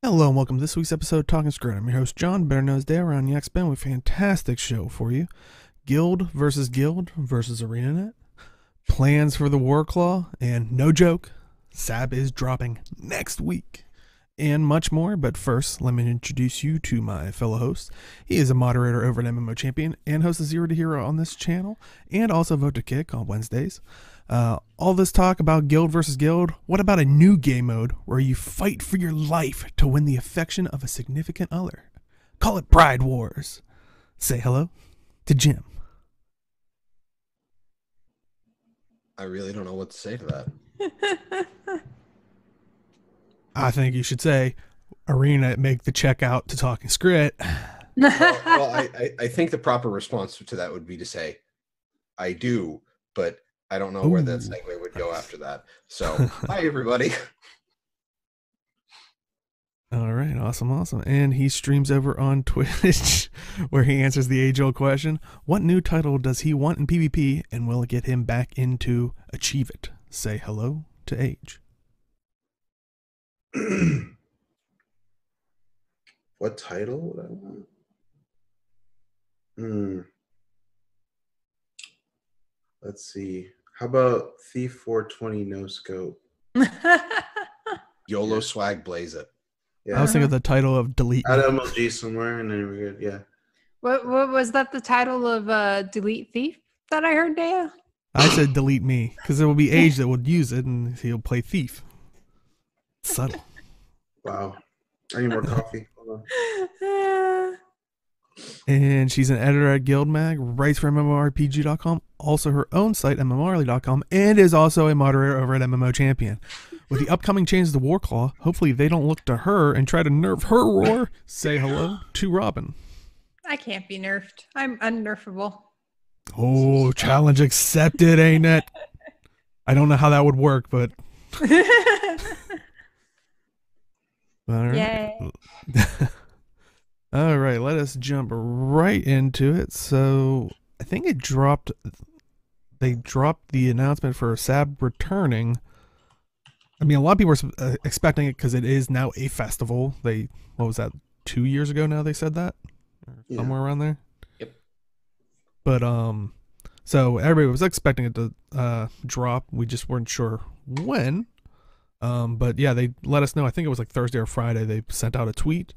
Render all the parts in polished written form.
Hello and welcome to this week's episode of Talking Skritt. I'm your host John, better known as Dale around the X-Ben, with a fantastic show for you. Guild versus ArenaNet, plans for the Warclaw, and no joke, SAB is dropping next week. And much more, but first, let me introduce you to my fellow host. He is a moderator over at MMO Champion and hosts a Zero to Hero on this channel, and also Vote to Kick on Wednesdays. All this talk about Guild versus Guild, what about a new game mode where you fight for your life to win the affection of a significant other? Call it Bride Wars. Say hello to Jim. I really don't know what to say to that. I think you should say, Arena, make the check out to Talking Skritt. I think the proper response to that would be to say, I do, but I don't know where that segue would go after that. So, hi, everybody. All right, awesome. And he streams over on Twitch, where he answers the age-old question, what new title does he want in PvP, and will it get him back into Achieve It? Say hello to Age. What title would I want? Let's see. How about Thief 420 No Scope? YOLO swag, blaze it. Yeah. I was thinking of the title of Delete. Add MLG somewhere, and then we're good. Yeah. What was that? The title of Delete Thief that I heard, Dea? I said Delete Me because there will be Age that would use it, and he'll play Thief. Subtle. Wow. I need more coffee. Hold on. And she's an editor at Guild Mag, writes for MMORPG.com, also her own site, MMORly.com, and is also a moderator over at MMO Champion. With the upcoming changes to Warclaw, hopefully they don't look to her and try to nerf her roar. Say hello to Robin. I can't be nerfed. I'm unnerfable. Oh, challenge accepted, ain't it? I don't know how that would work, but... All right. Yay. All right, let us jump right into it. So I think they dropped the announcement for SAB Returning. I mean, a lot of people are expecting it because it is now a festival. What was that, 2 years ago now they said that? Or somewhere around there? Yep. But, so everybody was expecting it to drop. We just weren't sure when. But yeah, they let us know. I think it was like Thursday or Friday. They sent out a tweet,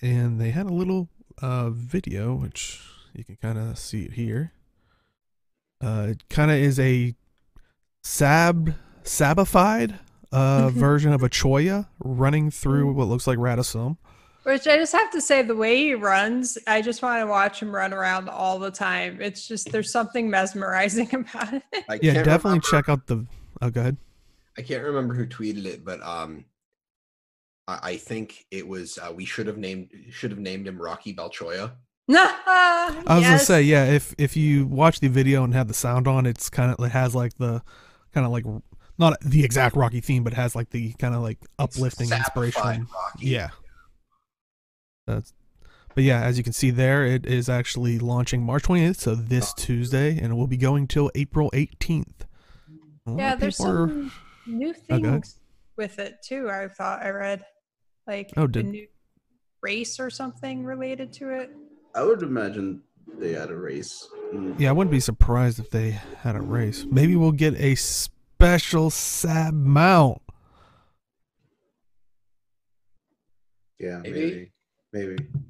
and they had a little video, which you can kind of see it here. It kind of is a sabified version of a Choya running through what looks like Radisson. Which I just have to say, the way he runs, I just want to watch him run around all the time. It's just, there's something mesmerizing about it. Yeah, definitely check out the... Oh, go ahead. I can't remember who tweeted it, but I think it was we should have named him Rocky Balchoya. I was gonna say, yeah, if you watch the video and have the sound on, it has like the kind of like not the exact Rocky theme, but it has like the kind of like uplifting inspiration. Yeah. But yeah, as you can see there, it is actually launching March 28th, so this Tuesday, and it will be going till April 18th. Yeah, there's some new things with it too. I thought I read like a new race or something related to it. I would imagine they had a race. Yeah, I wouldn't be surprised if they had a race. Maybe we'll get a special SAB mount. Yeah, maybe.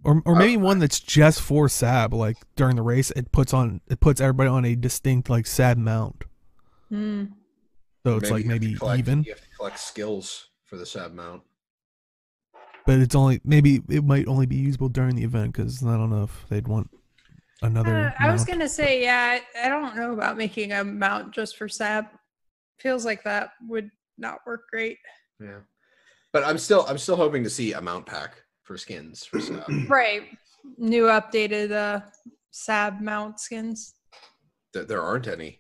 Or maybe one that's just for SAB. Like during the race, it puts everybody on a distinct like SAB mount. So it's like maybe even. You have to collect skills for the SAB mount. But it's only, maybe it might only be usable during the event, because I don't know if they'd want another I was going to say, yeah, I don't know about making a mount just for SAB. Feels like that would not work great. Yeah. But I'm still hoping to see a mount pack for skins for SAB. Right. New updated SAB mount skins. There aren't any.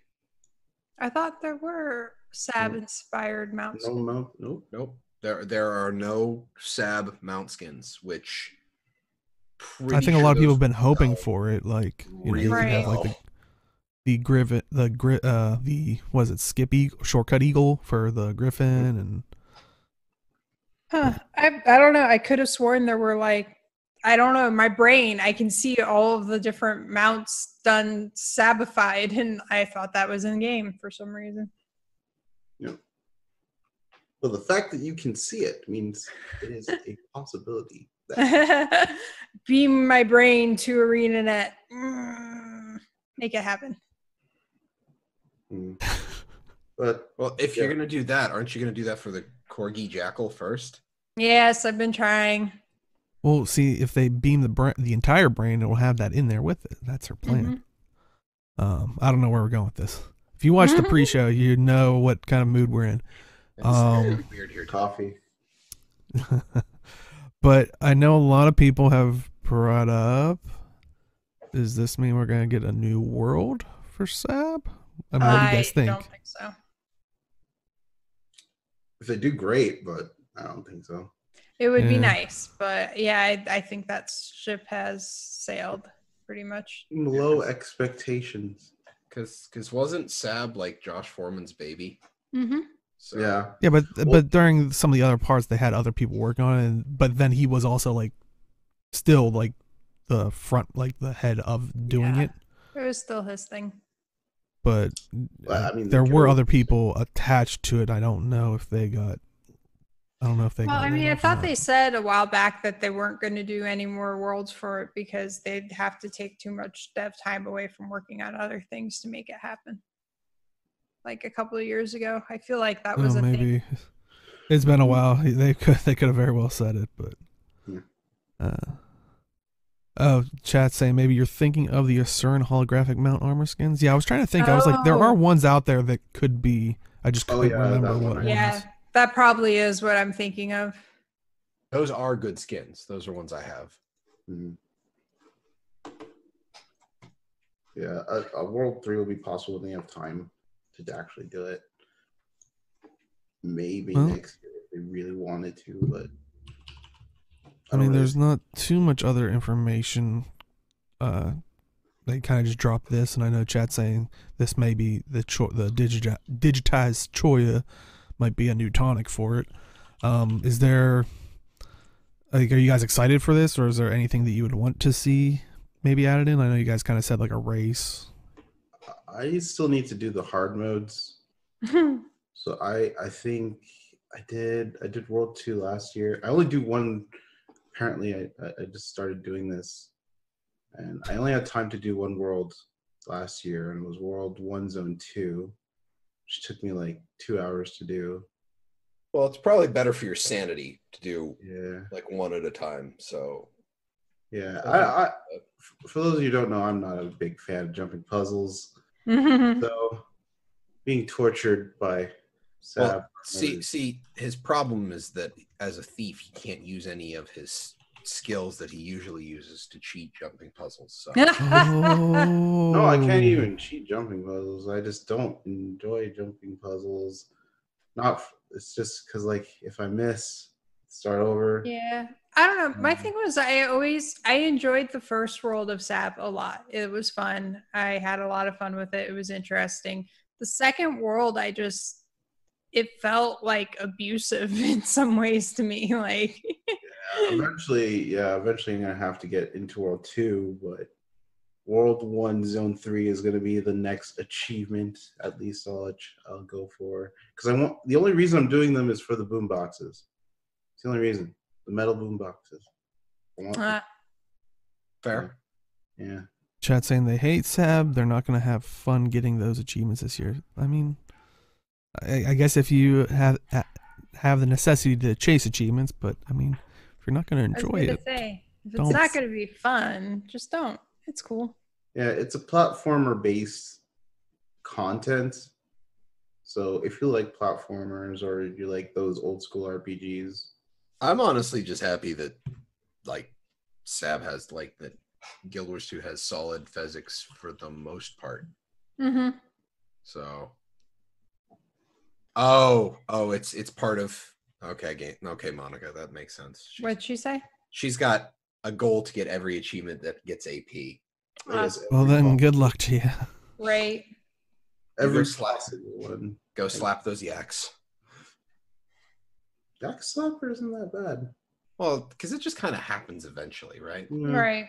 I thought there were SAB inspired mount skins. No mount. Nope. There are no SAB mount skins, which I think a lot of people have been hoping for it. Like, you know, you could have like the was it Skip Eagle, Shortcut Eagle for the Griffin, and I don't know. I could have sworn there were like, I don't know, my brain, I can see all of the different mounts done sabified, and I thought that was in game for some reason. Yeah. Well, the fact that you can see it means it is a possibility. Beam my brain to ArenaNet. Make it happen. But well, if you're gonna do that, aren't you gonna do that for the Corgi Jackal first? Yes, I've been trying. Well, see, if they beam the entire brain, it will have that in there with it. That's her plan. I don't know where we're going with this. If you watch the pre-show, you know what kind of mood we're in. It's weird here. Coffee. But I know a lot of people have brought up, does this mean we're going to get a new world for SAB? I mean, what do you guys think? I don't think so. If they do, great, but I don't think so. It would be nice, but yeah, I think that ship has sailed pretty much. Low expectations. Because wasn't SAB like Josh Foreman's baby? So. Yeah, but during some of the other parts, they had other people working on it, but then he was also like still like the front, like the head of doing it. It was still his thing. But I mean, there were other people attached to it. I don't know if they got. I don't know if they. Well, I mean, I thought they said a while back that they weren't going to do any more worlds for it because they'd have to take too much dev time away from working on other things to make it happen. Like a couple of years ago, I feel like that was a maybe. thing. It's been a while. They could have very well said it, but. Oh, chat saying maybe you're thinking of the Asuran holographic mount armor skins. Yeah, I was trying to think. I was like, there are ones out there that could be. I just couldn't remember what ones. Yeah, that probably is what I'm thinking of. Those are good skins. Those are ones I have. Yeah, a World 3 will be possible when they have time to actually do it. Maybe next year if they really wanted to, but I mean, there's not too much other information. They kind of just dropped this, and I know chat saying this may be the digitized Choya might be a new tonic for it. Is there, like, are you guys excited for this, or is there anything that you would want to see maybe added in? I know you guys kind of said like a race. I still need to do the hard modes. So I think I did World 2 last year. I only do one. Apparently, I just started doing this, and I only had time to do one world last year, and it was World 1 Zone 2, which took me like 2 hours to do. Well, it's probably better for your sanity to do like one at a time. So yeah, I for those of you who don't know, I'm not a big fan of jumping puzzles. So being tortured by SAB. Well, see, his problem is that as a thief, he can't use any of his skills that he usually uses to cheat jumping puzzles. So. No, I can't even cheat jumping puzzles. I just don't enjoy jumping puzzles. It's just because, like, if I miss, start over. Yeah, I don't know. My thing was I enjoyed the first world of SAB a lot. It was fun. I had a lot of fun with it. It was interesting. The second world, it felt like abusive in some ways to me. Like, eventually I'm gonna have to get into World 2, but World 1 Zone 3 is gonna be the next achievement. At least I'll go for, because the only reason I'm doing them is for the boom boxes. It's the only reason. The metal boom boxes. Fair. Yeah. Chat saying they hate SAB. They're not gonna have fun getting those achievements this year. I mean, I guess if you have the necessity to chase achievements, but I mean, if you're not going to enjoy it, if it's not going to be fun, just don't. It's cool. Yeah, it's a platformer-based content. So if you like platformers or you like those old school RPGs, I'm honestly just happy that like SAB has like that Guild Wars 2 has solid physics for the most part. So. Oh, it's part of okay, Monica, that makes sense. What'd she say? She's got a goal to get every achievement that gets AP. Well, then good luck to you. Right. Every classic one. Go slap those yaks. Backslapper isn't that bad. Well, because it just kind of happens eventually, right? Yeah. Right.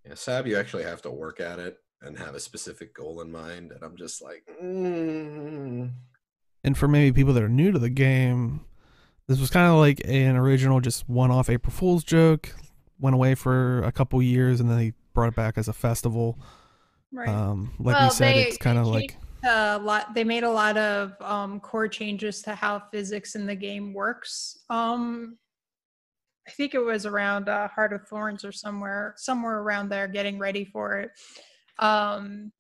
Yeah, SAB, you actually have to work at it and have a specific goal in mind. And I'm just like, And for maybe people that are new to the game, this was kind of like an original, just one-off April Fool's joke. Went away for a couple years, and then they brought it back as a festival. Right. Like we said, it's kind of like they made a lot of core changes to how physics in the game works. I think it was around Heart of Thorns or somewhere around there, getting ready for it. And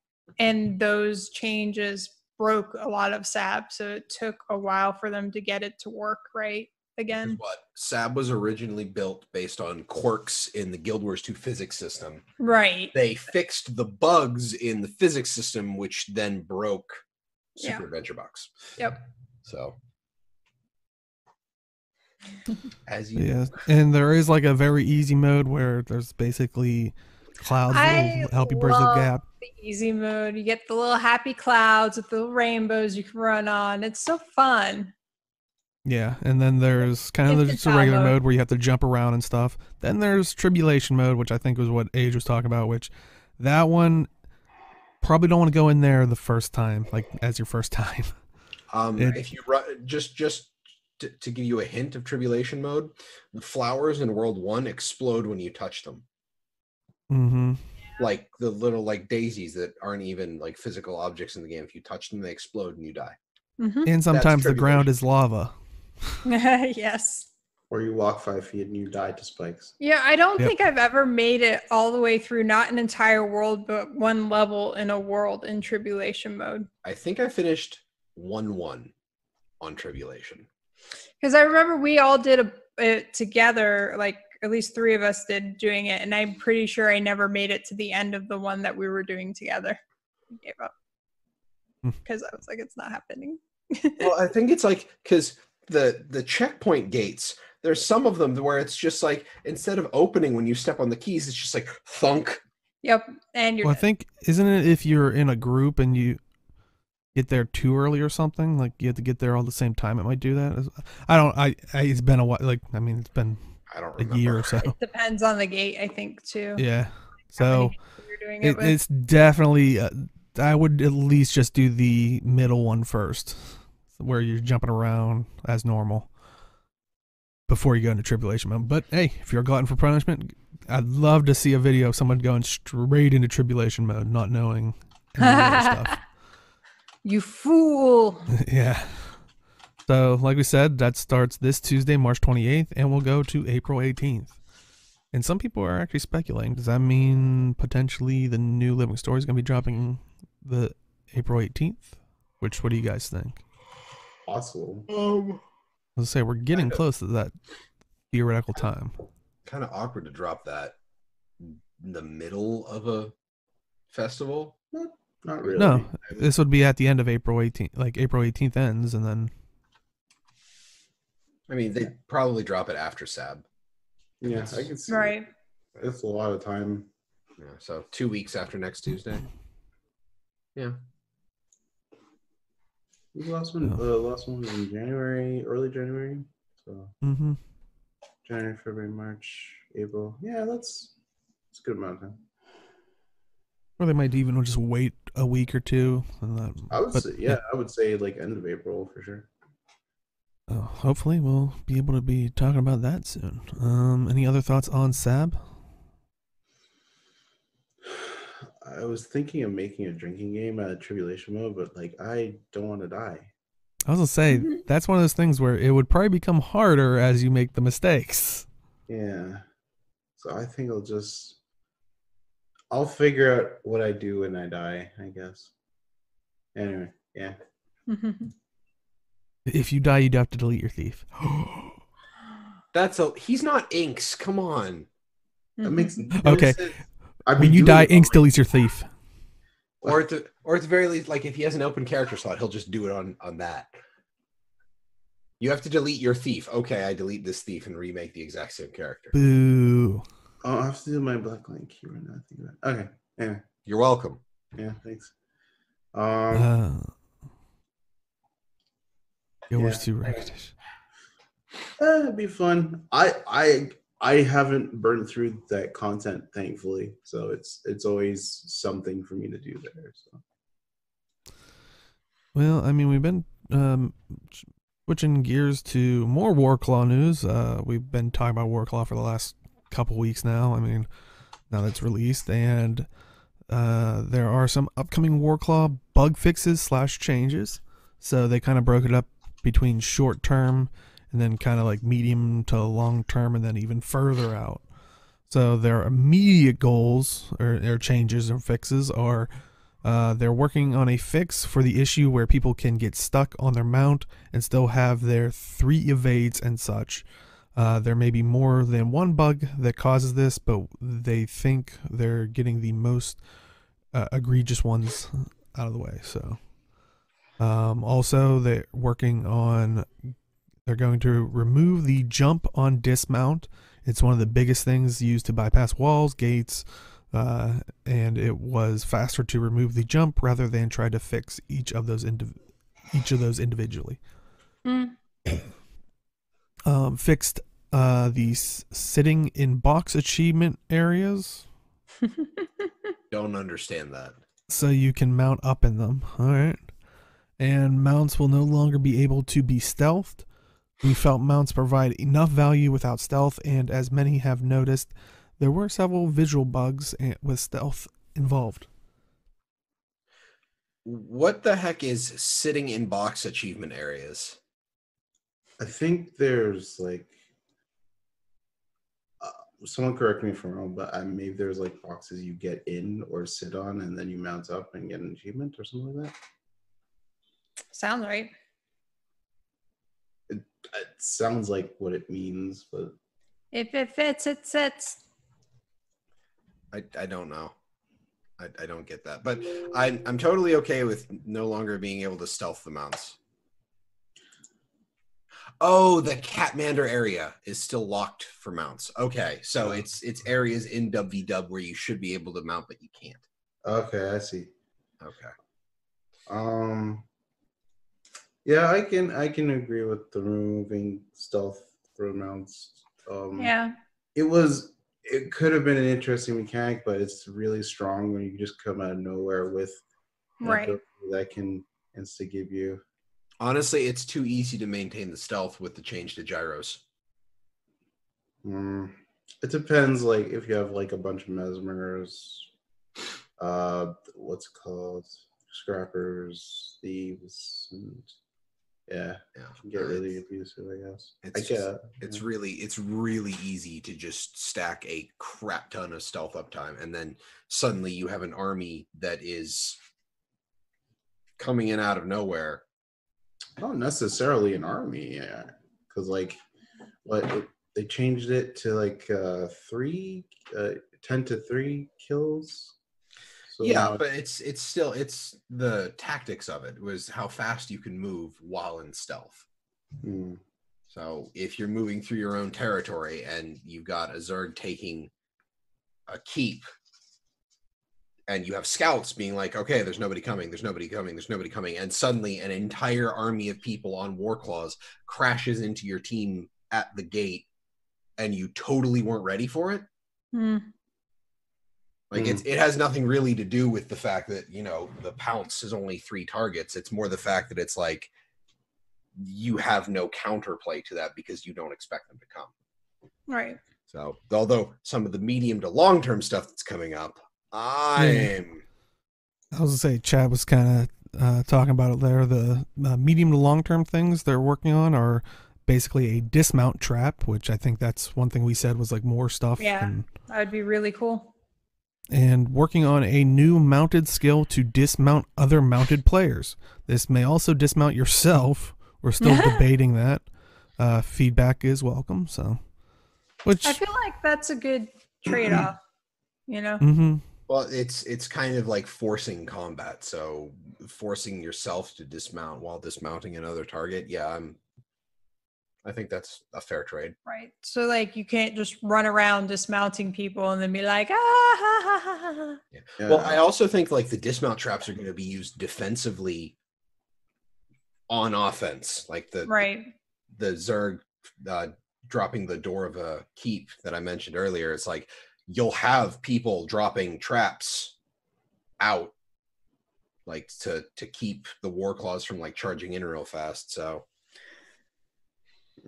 those changes broke a lot of SAB, so it took a while for them to get it to work right again. what SAB was originally built based on quirks in the Guild Wars 2 physics system. Right. They fixed the bugs in the physics system, which then broke Super Adventure Box. Yep. So, as you know. And there is like a very easy mode where there's basically clouds that will help you bridge the gap. The easy mode, you get the little happy clouds with the little rainbows you can run on. It's so fun. Yeah, and then there's kind of just a regular mode where you have to jump around and stuff. Then there's tribulation mode, which I think was what Age was talking about, which that one probably don't want to go in there the first time, like as your first time. If you run, just to give you a hint of tribulation mode, the flowers in World 1 explode when you touch them. Mm-hmm. Like the little like daisies that aren't even like physical objects in the game. If you touch them, they explode and you die. Mm-hmm. And sometimes the ground is lava. Yes. Or you walk 5 feet and you die to spikes. Yeah, I don't think I've ever made it all the way through, not an entire world, but one level in a world in tribulation mode. I think I finished 1-1 on tribulation. Because I remember we all did it together, like at least 3 of us did doing it, and I'm pretty sure I never made it to the end of the one that we were doing together. I gave up. Because I was like, it's not happening. Well, I think it's like, because the checkpoint gates, there's some of them where it's just like, instead of opening when you step on the keys, it's just like thunk. Yep. And you're I think, isn't it if you're in a group and you get there too early or something, like you have to get there all the same time, it might do that? It's been a while, like, I mean, it's been a year or so. It depends on the gate, I think, too. Yeah. So it's definitely, I would at least just do the middle one first, where you're jumping around as normal before you go into tribulation mode. But hey, if you're a glutton for punishment, I'd love to see a video of someone going straight into tribulation mode, not knowing any other stuff. You fool. Yeah. So, like we said, that starts this Tuesday, March 28th, and will go to April 18th. And some people are actually speculating. Does that mean potentially the new Living Story is going to be dropping the April 18th? What do you guys think? Possible. Let's say we're getting close to that theoretical time. Kind of awkward to drop that in the middle of a festival. Not really. No, this would be at the end of April 18th. Like April 18th ends, and then. I mean, they probably drop it after SAB. Yeah, I can see. Right. It's a lot of time. Yeah, so 2 weeks after next Tuesday. Yeah. The last one was in January, early January. So January, February, March, April. Yeah, that's a good amount of time. Or they might even just wait a week or two. And then, I would say like end of April for sure. Hopefully we'll be able to be talking about that soon. Any other thoughts on SAB? I was thinking of making a drinking game out of tribulation mode, but like I don't want to die. I was gonna say that's one of those things where it would probably become harder as you make the mistakes. Yeah. So I think I'll figure out what I do when I die, I guess. Anyway, yeah. If you die, you'd have to delete your thief. He's not Inks. Come on. That makes no okay. sense. When you die, Inks deletes your thief. Or at the very least, like if he has an open character slot, he'll just do it on that. You have to delete your thief. Okay, I delete this thief and remake the exact same character. Boo. Oh, I have to do my blackline key right now. Think about it. Okay. Anyway. You're welcome. Yeah, thanks. It was too recognition. It'd be fun. I haven't burned through that content, thankfully, so it's always something for me to do there. So. Well, I mean, we've been switching gears to more Warclaw news. We've been talking about Warclaw for the last couple weeks now. I mean, now that it's released, and there are some upcoming Warclaw bug fixes / changes. So they kind of broke it up between short term and then kind of like medium to long term and then even further out. So their immediate goals or changes or fixes are they're working on a fix for the issue where people can get stuck on their mount and still have their 3 evades and such. There may be more than one bug that causes this, but they think they're getting the most egregious ones out of the way. So also they're working on, they're going to remove the jump on dismount. It's one of the biggest things used to bypass walls, gates, and it was faster to remove the jump rather than try to fix each of those individually. Fixed the sitting in box achievement areas. Don't understand that. So you can mount up in them. All right. And mounts will no longer be able to be stealthed. We felt mounts provide enough value without stealth, and as many have noticed, there were several visual bugs with stealth involved. What the heck is sitting in box achievement areas? I think there's like, someone correct me if I'm wrong, but maybe there's like boxes you get in or sit on and then you mount up and get an achievement or something like that. Sounds right. It sounds like what it means, but if it fits, it sits. I don't know. I don't get that, but I'm totally okay with no longer being able to stealth the mounts. Oh, the Catmander area is still locked for mounts. Okay, so it's areas in WVW where you should be able to mount, but you can't. Okay, I see. Okay. Yeah, I can agree with the removing stealth for mounts. Yeah. It could have been an interesting mechanic, but it's really strong when you just come out of nowhere with right that can insta give you. Honestly, it's too easy to maintain the stealth with the change to gyros. It depends, like if you have like a bunch of mesmers, what's it called, scrappers, thieves, and yeah, get really abusive, I guess. It's really easy to just stack a crap ton of stealth uptime, and then suddenly you have an army that is coming in out of nowhere. Not necessarily an army, because like they changed it to like 10 to 3 kills. So yeah, but it's still the tactics of it was how fast you can move while in stealth. So if you're moving through your own territory and you've got a Zerg taking a keep, and you have scouts being like, okay, there's nobody coming, and suddenly an entire army of people on Warclaws crashes into your team at the gate, and you totally weren't ready for it. Like it has nothing really to do with the fact that, the pounce is only 3 targets. It's more the fact that it's like you have no counterplay to that because you don't expect them to come. Right. So, although some of the medium to long-term stuff that's coming up, I was going to say, Chad was kind of talking about it there. The medium to long-term things they're working on are basically a dismount trap, which I think that's one thing we said was like more stuff. Yeah, that would be really cool. And working on a new mounted skill to dismount other mounted players. This may also dismount yourself. We're still debating that. Feedback is welcome. So, which I feel like that's a good trade-off. Well, it's kind of like forcing combat. So forcing yourself to dismount while dismounting another target. Yeah, I think that's a fair trade. Right. So like you can't just run around dismounting people and then be like, Yeah. Well, I also think like the dismount traps are going to be used defensively on offense. Like the Zerg dropping the door of a keep that I mentioned earlier, it's like you'll have people dropping traps out, like to keep the Warclaws from like charging in real fast. So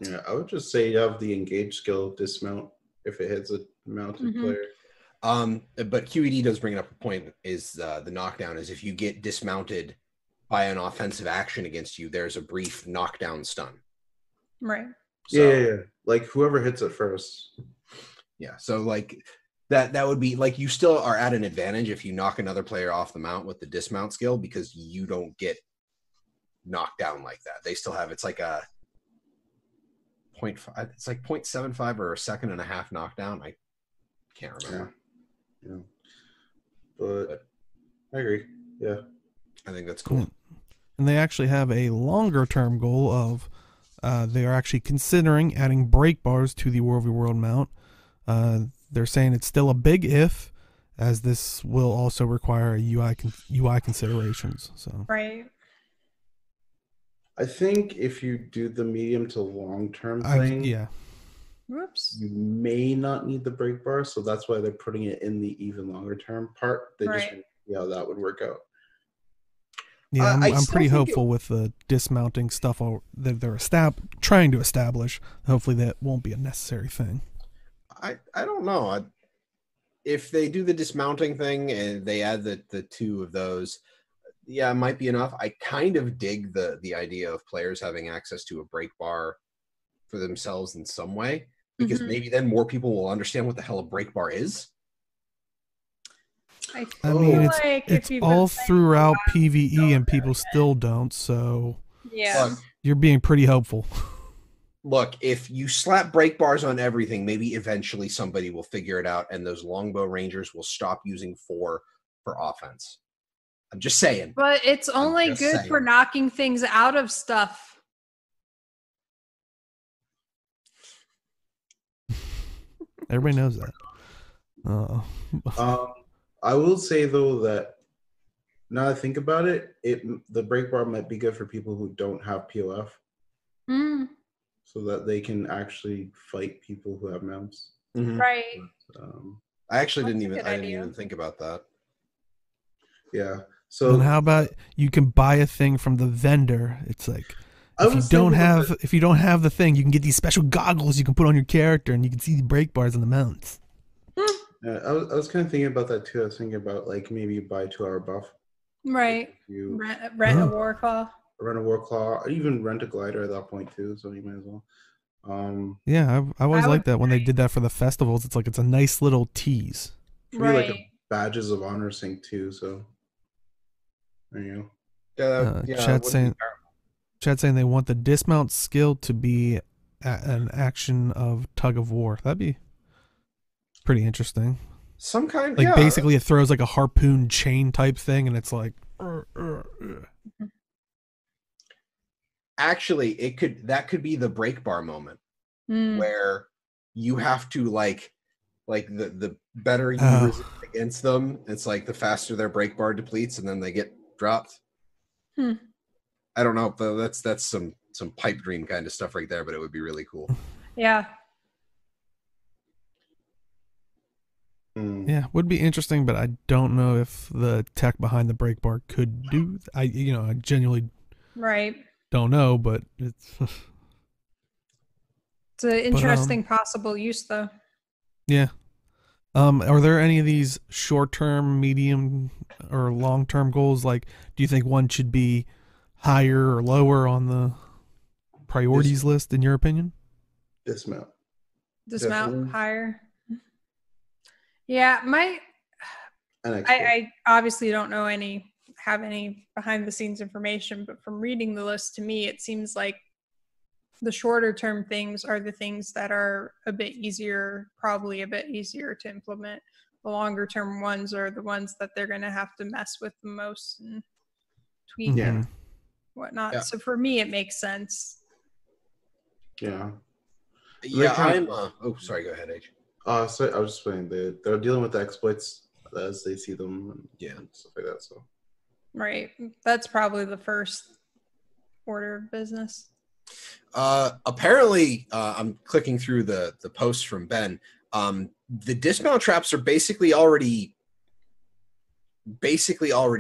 yeah, I would just say you have the engage skill dismount if it hits a mounted player. But QED does bring up a point, is the knockdown is if you get dismounted by an offensive action against you, there's a brief knockdown stun. Right. So, yeah. Like whoever hits it first. Yeah. So like that would be like, you still are at an advantage if you knock another player off the mount with the dismount skill, because you don't get knocked down like that. They still have, it's like a 0.5, it's like 0.75 or a second and a half knockdown. I can't remember. Yeah. But I agree. Yeah. I think that's cool. And they actually have a longer term goal of they are actually considering adding break bars to the War v World mount. They're saying it's still a big if, as this will also require UI considerations. So Right. I think if you do the medium to long term thing, Whoops. you may not need the break bar, so that's why they're putting it in the even longer term part. They just want to see how that would work out. Yeah, I'm pretty hopeful with the dismounting stuff that they're trying to establish. Hopefully that won't be a necessary thing. I don't know. If they do the dismounting thing and they add the two of those, yeah, it might be enough. I kind of dig the idea of players having access to a break bar for themselves in some way, because maybe then more people will understand what the hell a break bar is. I mean, it's all throughout PvE and people still don't, so yeah, you're being pretty hopeful. Look, if you slap break bars on everything, maybe eventually somebody will figure it out and those longbow rangers will stop using 4 for offense. I'm just saying. But it's only good for knocking things out of stuff. Everybody knows that. I will say though that now that I think about it, the break bar might be good for people who don't have POF, so that they can actually fight people who have mounts. Right. I actually didn't even think about that. Yeah. So and how about you can buy a thing from the vendor? It's like if you don't have the thing, you can get these special goggles you can put on your character, and you can see the break bars on the mounts. I was kind of thinking about that too. I was thinking about like maybe you buy 2-hour buff. Right. You rent a Warclaw. Rent a Warclaw, or even rent a glider at that point too. So you might as well. Yeah, I always liked that when they did that for the festivals. It's like it's a nice little tease. Could be like a badges of honor sync too. So there you go. Chat saying they want the dismount skill to be an action of tug of war. That'd be pretty interesting. Some kind, like basically it throws like a harpoon chain type thing, and it's like. Actually, that could be the break bar moment where you have to like the better you resist against them, it's like the faster their break bar depletes, and then they get dropped. I don't know, but that's some pipe dream kind of stuff right there, but it would be really cool. Yeah. Yeah, would be interesting, but I don't know if the tech behind the break bar could do. I genuinely don't know, but it's an interesting possible use, though. Yeah. Are there any of these short-term, medium, or long-term goals? Like, do you think one should be higher or lower on the priorities list, in your opinion? Dismount. Higher. Yeah, I obviously don't know have any behind the scenes information, but from reading the list, to me, it seems like the shorter term things are the things that are probably a bit easier to implement. The longer term ones are the ones that they're going to have to mess with the most and tweak and whatnot. Yeah. So for me, it makes sense. Yeah. Yeah, sorry, go ahead, H. So I was just saying they're dealing with the exploits as they see them, and stuff like that. So, right, that's probably the first order of business. Apparently, I'm clicking through the posts from Ben. The dismount traps are basically already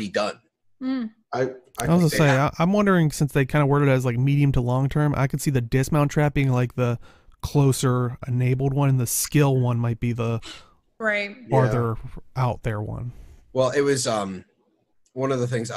done. I was gonna say, I'm wondering, since they kind of worded it as like medium to long term, I could see the dismount trap being like the closer enabled one, and the skill one might be the farther out there one. Well, it was one of the things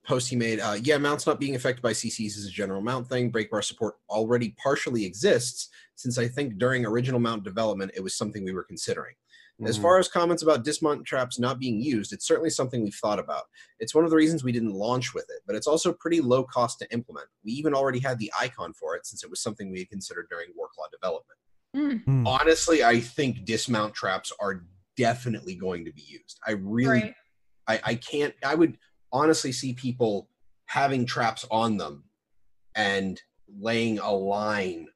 post he made. Mounts not being affected by CCs is a general mount thing. Break bar support already partially exists, since I think during original mount development it was something we were considering. As far as comments about dismount traps not being used, it's certainly something we've thought about. It's one of the reasons we didn't launch with it, but it's also pretty low cost to implement. We even already had the icon for it, since it was something we had considered during Warclaw development. Honestly, I think dismount traps are definitely going to be used. I really, I would honestly see people having traps on them and laying a line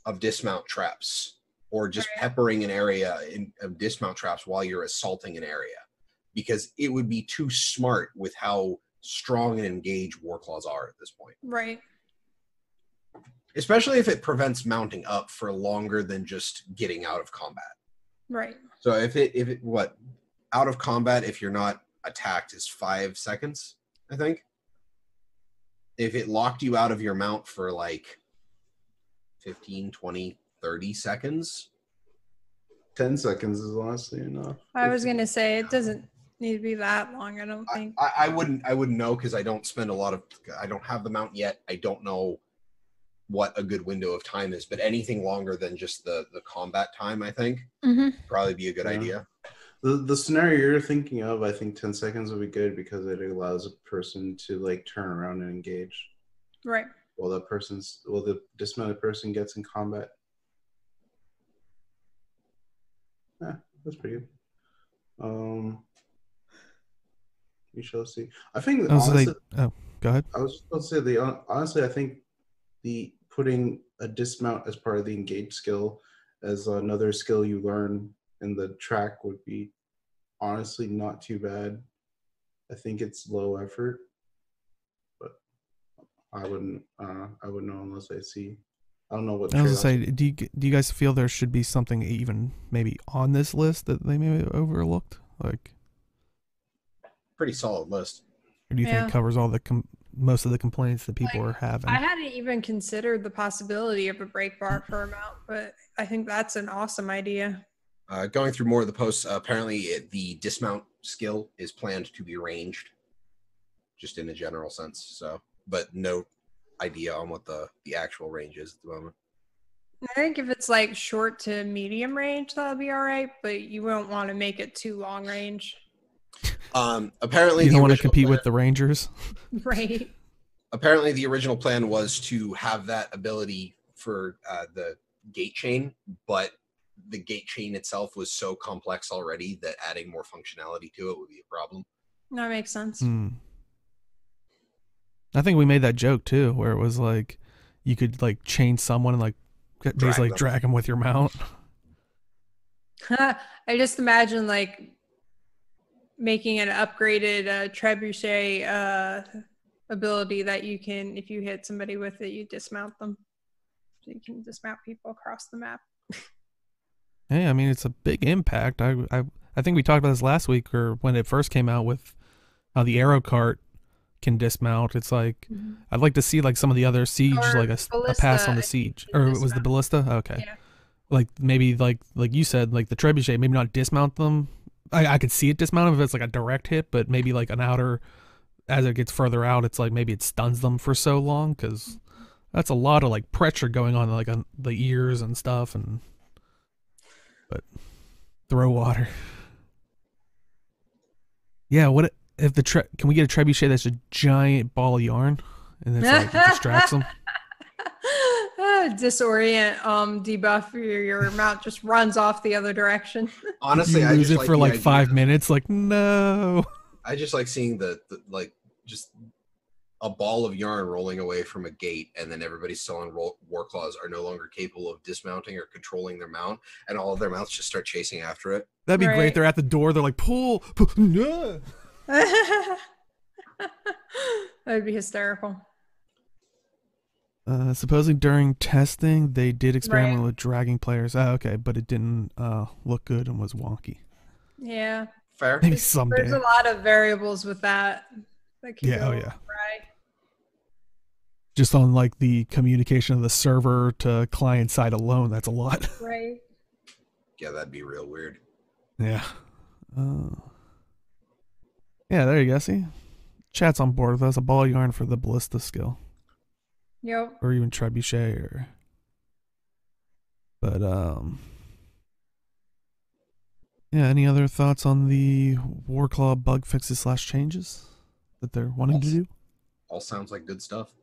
of dismount traps, or just peppering an area of dismount traps while you're assaulting an area, because it would be too smart with how strong and engaged Warclaws are at this point. Right. Especially if it prevents mounting up for longer than just getting out of combat. Right. So if it out of combat, if you're not attacked, is 5 seconds, I think. If it locked you out of your mount for like 15, 20, 30 seconds. 10 seconds is honestly enough. I was going to say, it doesn't need to be that long, I don't think. I wouldn't know, because I don't spend I don't have the mount yet. I don't know what a good window of time is, but anything longer than just the combat time, I think, probably be a good idea. The scenario you're thinking of, I think 10 seconds would be good, because it allows a person to like turn around and engage. Right. While the dismounted person gets in combat. Yeah, that's pretty good. We shall see. I think honestly, go ahead. I was supposed to say honestly, I think the putting a dismount as part of the engage skill as another skill you learn in the track would be honestly not too bad. I think it's low effort, but I wouldn't know unless I see. I don't know what. I was gonna say, do you guys feel there should be something even maybe on this list that they may have overlooked? Like, pretty solid list. Or do you think it covers all the most of the complaints that people are having? I hadn't even considered the possibility of a break bar for a mount, but I think that's an awesome idea. Going through more of the posts, apparently the dismount skill is planned to be ranged, just in a general sense. So, but no idea on what the actual range is at the moment. I think if it's like short to medium range, that'll be all right, but you won't want to make it too long range. Apparently, you don't want to compete with the Rangers, right? Apparently, the original plan was to have that ability for the gate chain, but the gate chain itself was so complex already that adding more functionality to it would be a problem. That makes sense. I think we made that joke too, where it was like you could like chain someone and like basically drag them with your mount. I just imagine like making an upgraded trebuchet ability that you can, if you hit somebody with it, you dismount them. So you can dismount people across the map. Hey, I mean, it's a big impact. I think we talked about this last week, or when it first came out, with how the arrow cart can dismount. It's like I'd like to see like some of the other siege, like a pass on the siege, or it was the ballista. Okay, yeah. Like maybe like you said, like the trebuchet, maybe not dismount them. I could see it dismount if it's like a direct hit, but maybe like an outer, as it gets further out, it's like maybe it stuns them for so long, because that's a lot of like pressure going on like on the ears and stuff. And but throw water. Yeah, what if can we get a trebuchet that's a giant ball of yarn and it's like it distracts them? Disorient debuff, your mount just runs off the other direction. Honestly, I lose it for like 5 minutes. Like, no. I just like seeing the like just a ball of yarn rolling away from a gate, and then everybody still on Warclaws are no longer capable of dismounting or controlling their mount, and all of their mounts just start chasing after it. That'd be great. They're at the door. They're like, pull. No. That'd be hysterical. Supposedly during testing, they did experiment Right. with dragging players. Oh, okay, but it didn't look good and was wonky. Yeah. Fair. Maybe There's someday. a lot of variables with that can Yeah, go oh yeah. awry. Just on like the communication of the server to client side alone, that's a lot. Right. Yeah, that'd be real weird. Yeah. Yeah, there you go. See? Chat's on board with us. A ball yarn for the ballista skill. Yep. Or even trebuchet or but yeah, any other thoughts on the Warclaw bug fixes / changes that they're wanting to do? All sounds like good stuff.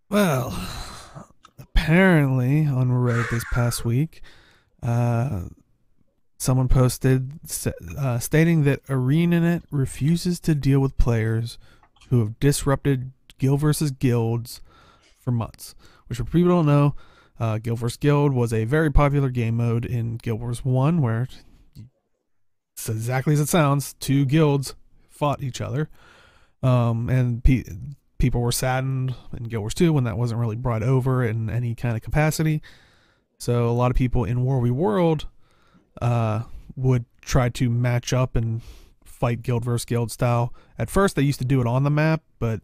Well, apparently on Reddit this past week, someone posted stating that ArenaNet refuses to deal with players who have disrupted Guild versus Guilds for months. Which, for people who don't know, Guild vs. Guild was a very popular game mode in Guild Wars 1 where it's exactly as it sounds, two guilds fought each other. And people were saddened in Guild Wars 2 when that wasn't really brought over in any kind of capacity. So a lot of people in War v World would try to match up and fight Guild vs. Guild style. At first, they used to do it on the map, but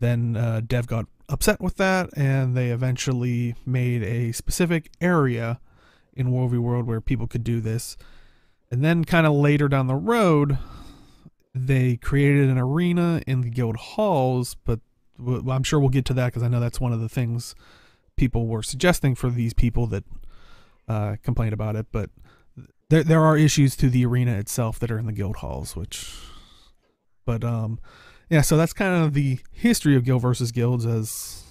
then Dev got upset with that, and they eventually made a specific area in War v World where people could do this. And then kind of later down the road, they created an arena in the guild halls, but I'm sure we'll get to that because I know that's one of the things people were suggesting for these people that complained about it. But there are issues to the arena itself that are in the guild halls, yeah, so that's kind of the history of Guild versus Guilds as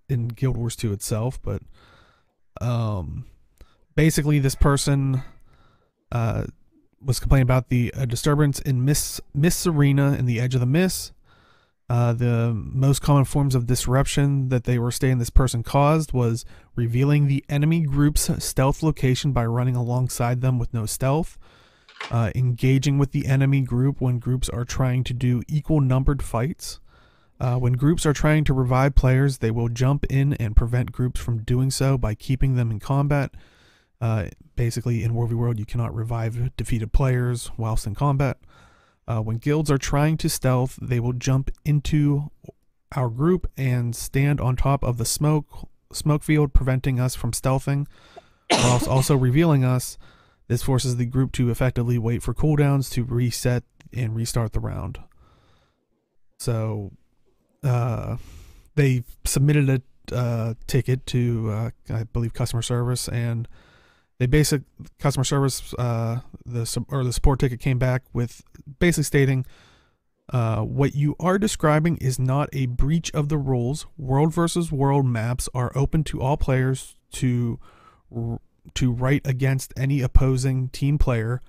in Guild Wars 2 itself. But basically, this person was complaining about the disturbance in Mist's arena in the edge of the mist. The most common forms of disruption that they were stating this person caused was revealing the enemy group's stealth location by running alongside them with no stealth, engaging with the enemy group when groups are trying to do equal numbered fights. When groups are trying to revive players, they will jump in and prevent groups from doing so by keeping them in combat. Basically, in War v World, you cannot revive defeated players whilst in combat. When guilds are trying to stealth, they will jump into our group and stand on top of the smoke field, preventing us from stealthing, whilst also revealing us. This forces the group to effectively wait for cooldowns to reset and restart the round. So they submitted a ticket to, I believe, customer service, and they customer service, the support ticket came back with basically stating, what you are describing is not a breach of the rules. World versus world maps are open to all players to write against any opposing team player.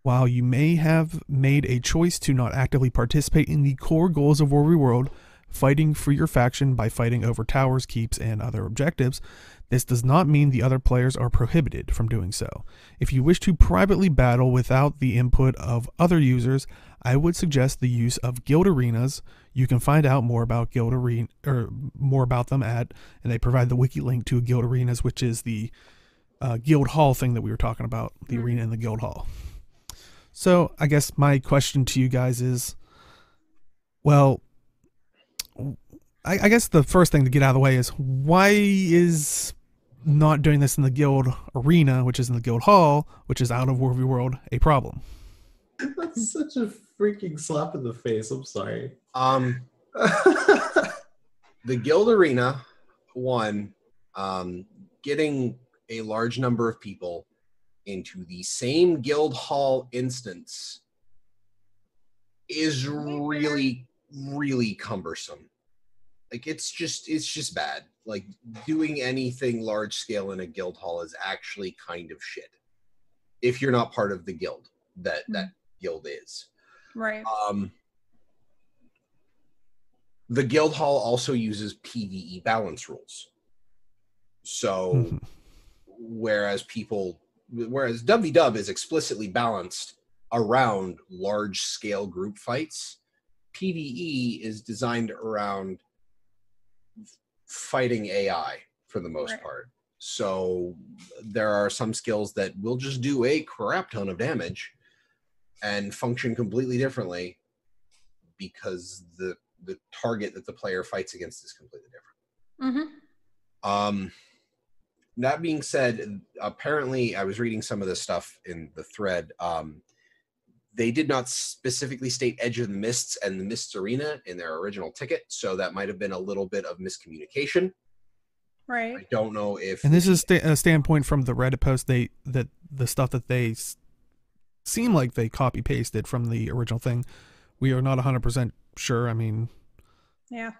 While you may have made a choice to not actively participate in the core goals of War v World, fighting for your faction by fighting over towers, keeps, and other objectives, this does not mean the other players are prohibited from doing so. If you wish to privately battle without the input of other users, I would suggest the use of guild arenas. You can find out more about guild arena or more about them and they provide the wiki link to guild arenas, which is the guild hall thing that we were talking about, the arena in the guild hall. So I guess my question to you guys is, well, I guess the first thing to get out of the way is, why is not doing this in the guild arena, which is in the guild hall, which is out of War v World, a problem? That's such a freaking slap in the face. I'm sorry. The guild arena, getting a large number of people into the same guild hall instance is really, really cumbersome. Like, it's just bad. Like, doing anything large scale in a guild hall is actually kind of shit if you're not part of the guild that guild is. Right. The guild hall also uses PvE balance rules. So whereas WW is explicitly balanced around large scale group fights, PvE is designed around fighting AI for the most part. So there are some skills that will just do a crap ton of damage and function completely differently because the target that the player fights against is completely different. That being said, apparently I was reading some of this stuff in the thread. They did not specifically state Edge of the Mists and the Mists Arena in their original ticket, so that might have been a little bit of miscommunication. Right. I don't know if... And this is a standpoint from the Reddit post, that the stuff that they seem like they copy-pasted from the original thing. We are not 100% sure. I mean... Yeah.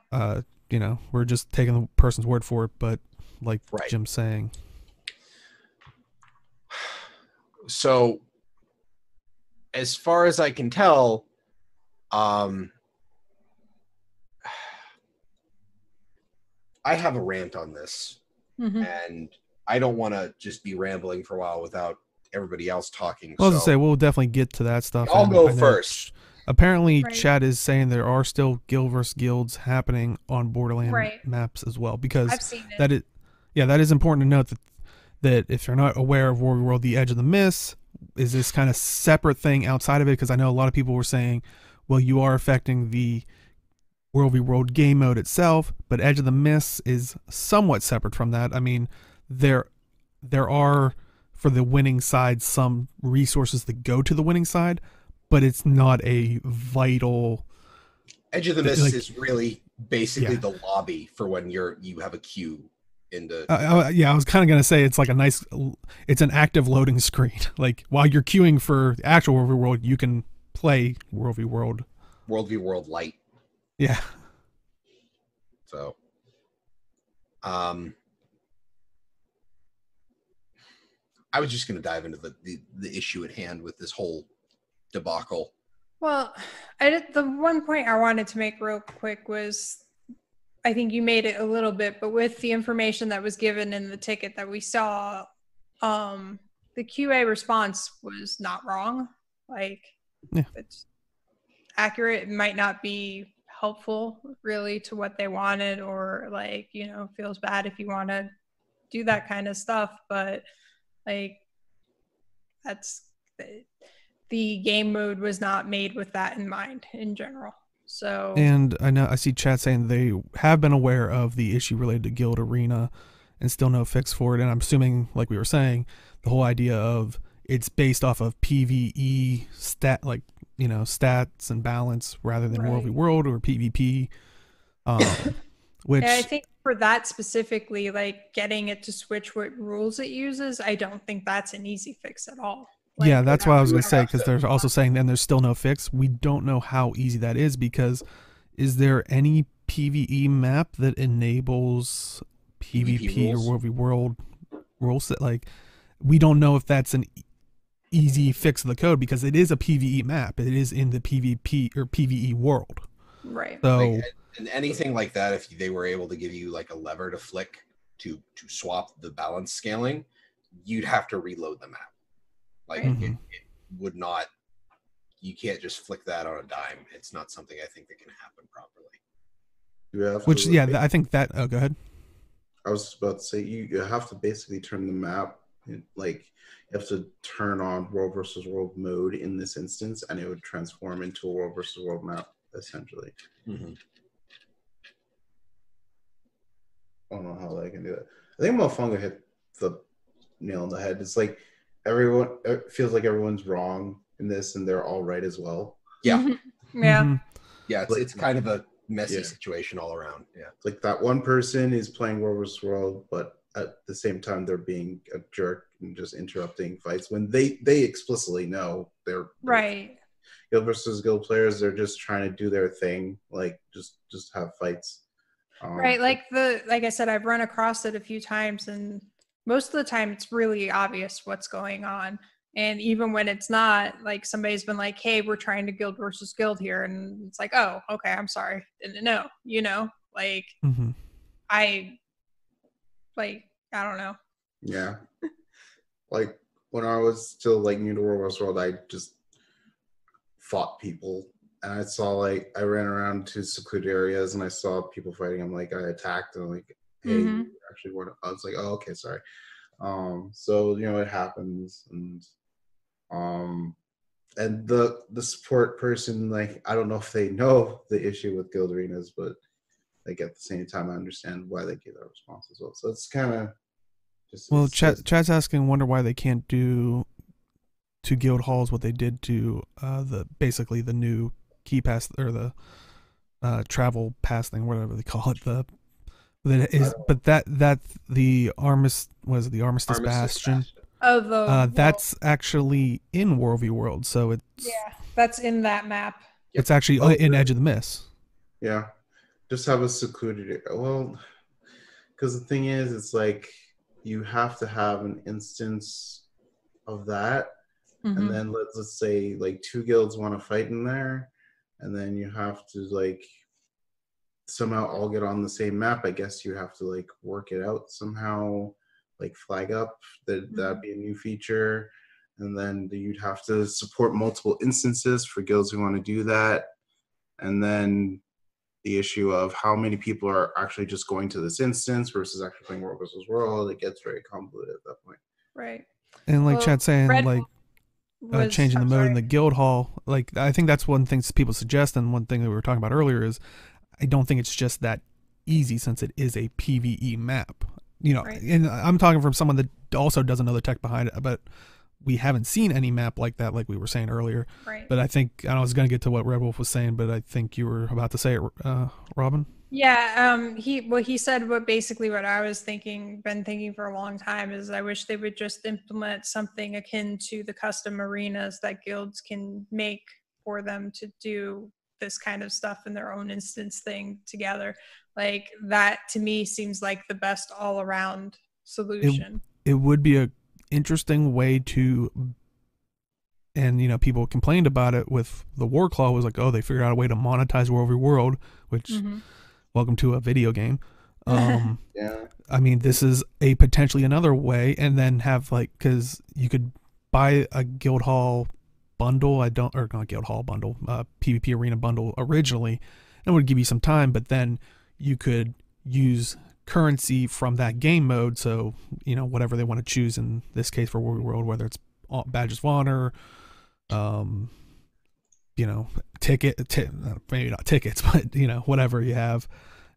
You know, we're just taking the person's word for it, but like Jim's saying. So, as far as I can tell, I have a rant on this, and I don't want to just be rambling for a while without everybody else talking. Well, I was going to say, we'll definitely get to that stuff. I'll go first. Apparently, Chad is saying there are still guild versus guilds happening on Borderland maps as well, because I've seen it. that is important to note that if you're not aware of World World, the Edge of the Mists is this kind of separate thing outside of it, because I know a lot of people were saying, well, you are affecting the World v World game mode itself, but Edge of the Mists is somewhat separate from that. I mean, there are, for the winning side, some resources that go to the winning side, but it's not a vital... Edge of the Mist is really basically the lobby for when you have a queue in the... I was kind of going to say it's like it's an active loading screen. Like, while you're queuing for the actual World v World, you can play World v World. World v World Lite. Yeah. So, I was just going to dive into the issue at hand with this whole debacle. Well, the one point I wanted to make real quick was, I think you made it a little bit, but with the information that was given in the ticket that we saw, the QA response was not wrong. Like, it's accurate. It might not be helpful really to what they wanted, or like, you know, feels bad if you want to do that kind of stuff, but like, that's the game mode was not made with that in mind in general. So, and I see chat saying they have been aware of the issue related to Guild Arena and still no fix for it. And I'm assuming, like we were saying, the whole idea of it's based off of PvE stats and balance rather than World v World or PvP. Which I think for that specifically, like getting it to switch what rules it uses, I don't think that's an easy fix at all. Like, yeah, that's what I was going to say, because they're also saying then there's still no fix. We don't know how easy that is, because is there any PvE map that enables PvP or World v World rules that, like, we don't know if that's an easy fix of the code, because it is a PvE map. It is in the PvP or PvE world. Right. So, and anything like that, if they were able to give you like a lever to flick to swap the balance scaling, you'd have to reload the map. Like, it would not, you can't just flick that on a dime. It's not something I think that can happen properly. I think that, go ahead. I was about to say, you have to basically turn the map, like, you have to turn on World versus World mode in this instance, and it would transform into a World versus World map, essentially. I don't know how I can do that. I think Mofongo hit the nail on the head. It's like, it feels like everyone's wrong in this, and they're all right as well. Yeah. Yeah. Yeah, it's kind of a messy situation all around. Yeah. Like, that one person is playing World vs. World, but at the same time they're being a jerk and just interrupting fights when they explicitly know they're Guild versus Guild players. They're just trying to do their thing, like just have fights. Right. Like I said, I've run across it a few times, and most of the time it's really obvious what's going on. And even when it's not, like, somebody's been like, hey, we're trying to Guild versus Guild here. And it's like, oh, okay, I'm sorry. Didn't know, you know, like, I don't know. Yeah. Like, when I was still, like, new to World vs. World, I just fought people and I saw like I ran around to secluded areas and I saw people fighting. I'm like, I attacked and I'm like, hey, you actually weren't. I was like, oh, okay, sorry. So you know, it happens, and the support person, like, I don't know if they know the issue with guild arenas, but like at the same time, I understand why they give that response as well. So it's kind of just well, chat's asking, wonder why they can't do to guild halls what they did to basically the new key pass or the travel pass thing, whatever they call it. That the Armistice Bastion. Oh, that's actually in World v. World, so it's that's in that map. It's actually in Edge of the Mist. Yeah, just have a secluded. Well, because the thing is, it's like you have to have an instance of that, and then let's say like 2 guilds want to fight in there, and then you have to like somehow all get on the same map. I guess you have to like work it out somehow, like flag up that'd be a new feature, and then you'd have to support multiple instances for guilds who want to do that, and then the issue of how many people are actually just going to this instance versus actually playing World versus World. It gets very convoluted at that point. Right. And like Chad's saying, like changing the mode in the guild hall, like I think that's one thing people suggest, and one thing that we were talking about earlier is I don't think it's just that easy since it is a PvE map. You know, and I'm talking from someone that also doesn't know the tech behind it, but we haven't seen any map like that, like we were saying earlier. Right. But I think I was going to get to what Red Wolf was saying, but I think you were about to say it, Robin. Yeah. He said basically what I was been thinking for a long time is I wish they would just implement something akin to the custom arenas that guilds can make for them to do this kind of stuff in their own instance thing together. Like that to me seems like the best all around solution. It would be a interesting way to, and you know, people complained about it with the Warclaw was like, oh, they figured out a way to monetize World v. World, which welcome to a video game. Yeah, I mean, this is a potentially another way, and then have like, because you could buy a guild hall bundle, not guild hall bundle, PvP arena bundle originally, and it would give you some time, but then you could use currency from that game mode, so you know, whatever they want to choose in this case for World v. World, whether it's badges of honor, you know, maybe not tickets, but you know, whatever you have,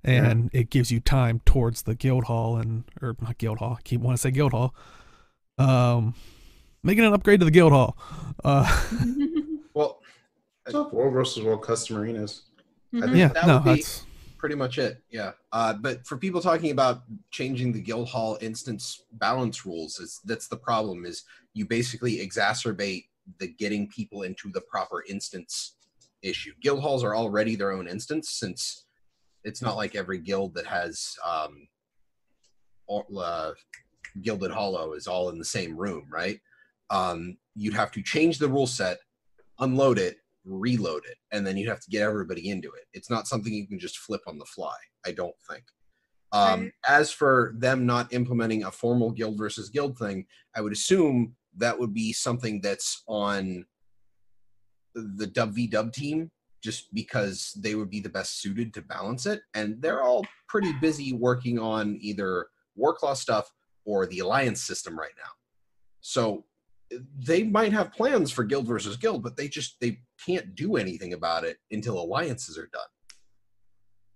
and it gives you time towards the guild hall or not guild hall, I keep wanting to say guild hall, making an upgrade to the guild hall. Well, World versus World custom arenas. I think that's pretty much it. Yeah. But for people talking about changing the guild hall instance balance rules, that's the problem, is you basically exacerbate the getting people into the proper instance issue. Guild halls are already their own instance, since it's not like every guild that has Gilded Hollow is all in the same room, right? You'd have to change the rule set, unload it, reload it, and then you'd have to get everybody into it. It's not something you can just flip on the fly, I don't think. As for them not implementing a formal guild versus guild thing, I would assume that would be something that's on the WVW team, just because they would be the best suited to balance it, and they're all pretty busy working on either Warclaw stuff or the alliance system right now. So they might have plans for guild versus guild, but they can't do anything about it until alliances are done.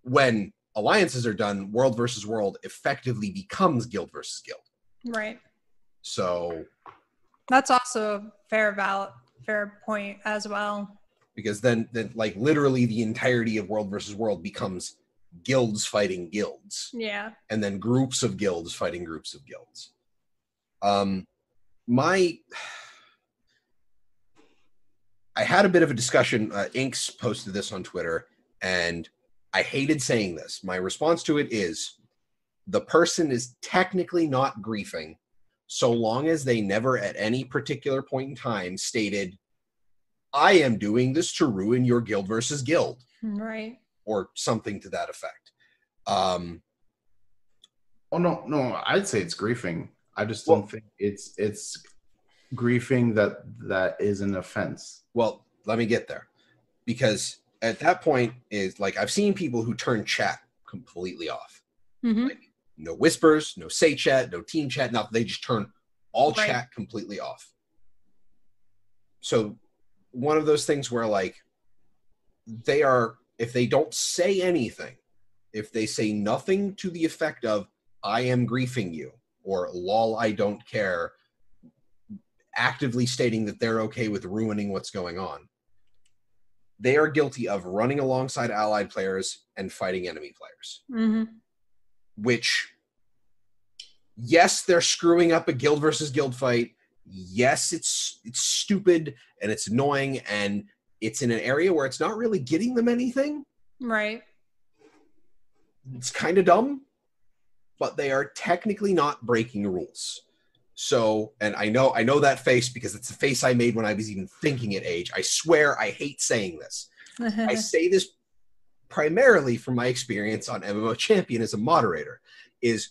When alliances are done, World versus World effectively becomes guild versus guild. Right. So that's also a fair point as well. Because then like literally the entirety of World versus World becomes guilds fighting guilds. Yeah. And then groups of guilds fighting groups of guilds. I had a bit of a discussion. Inks posted this on Twitter, and I hated saying this. My response to it is, the person is technically not griefing so long as they never at any particular point in time stated, I am doing this to ruin your guild versus guild. Right. Or something to that effect. Oh, no, I'd say it's griefing. I just don't think it's griefing that is an offense. Well, let me get there. because at that point is like I've seen people who turn chat completely off. Like no whispers, no say chat, no team chat, nothing. They just turn all chat completely off. So one of those things where like they are, if they don't say anything, if they say nothing to the effect of I am griefing you or lol I don't care, actively stating that they're okay with ruining what's going on, they are guilty of running alongside allied players and fighting enemy players. Which, yes, they're screwing up a guild versus guild fight. Yes, it's stupid and it's annoying and it's in an area where it's not really getting them anything. Right. It's kind of dumb, but they are technically not breaking rules. So, and I know that face because it's the face I made when I was even thinking at age. I swear I hate saying this. I say this primarily from my experience on MMO Champion as a moderator, is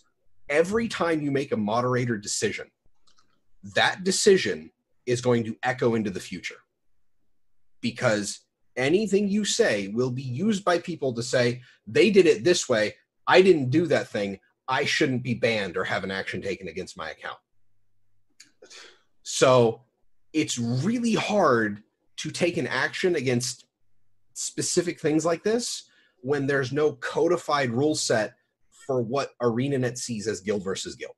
every time you make a moderator decision, that decision is going to echo into the future. Because anything you say will be used by people to say, they did it this way, I didn't do that thing, I shouldn't be banned or have an action taken against my account. So it's really hard to take an action against specific things like this when there's no codified rule set for what ArenaNet sees as guild versus guild.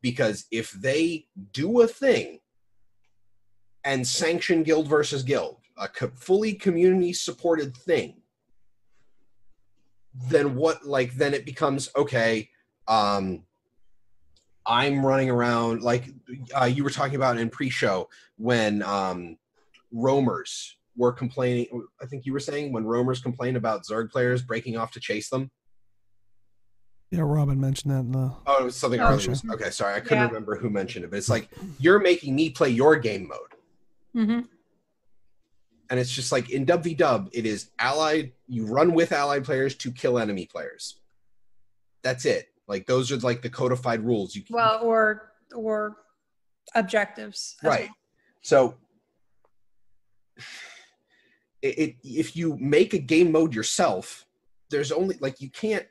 Because if they do a thing and sanction guild versus guild, a fully community supported thing, then what, like, then it becomes, okay, I'm running around, like you were talking about in pre-show when roamers were complaining, I think you were saying when roamers complain about Zerg players breaking off to chase them. Yeah, Robin mentioned that in the... Oh, it was something earlier. Okay, sorry, I couldn't remember who mentioned it, but it's like, you're making me play your game mode. And it's just like, in WVW, it is allied, you run with allied players to kill enemy players. That's it. Like, those are like the codified rules. Or objectives. Right. Well. So, if you make a game mode yourself, there's only, like, you can't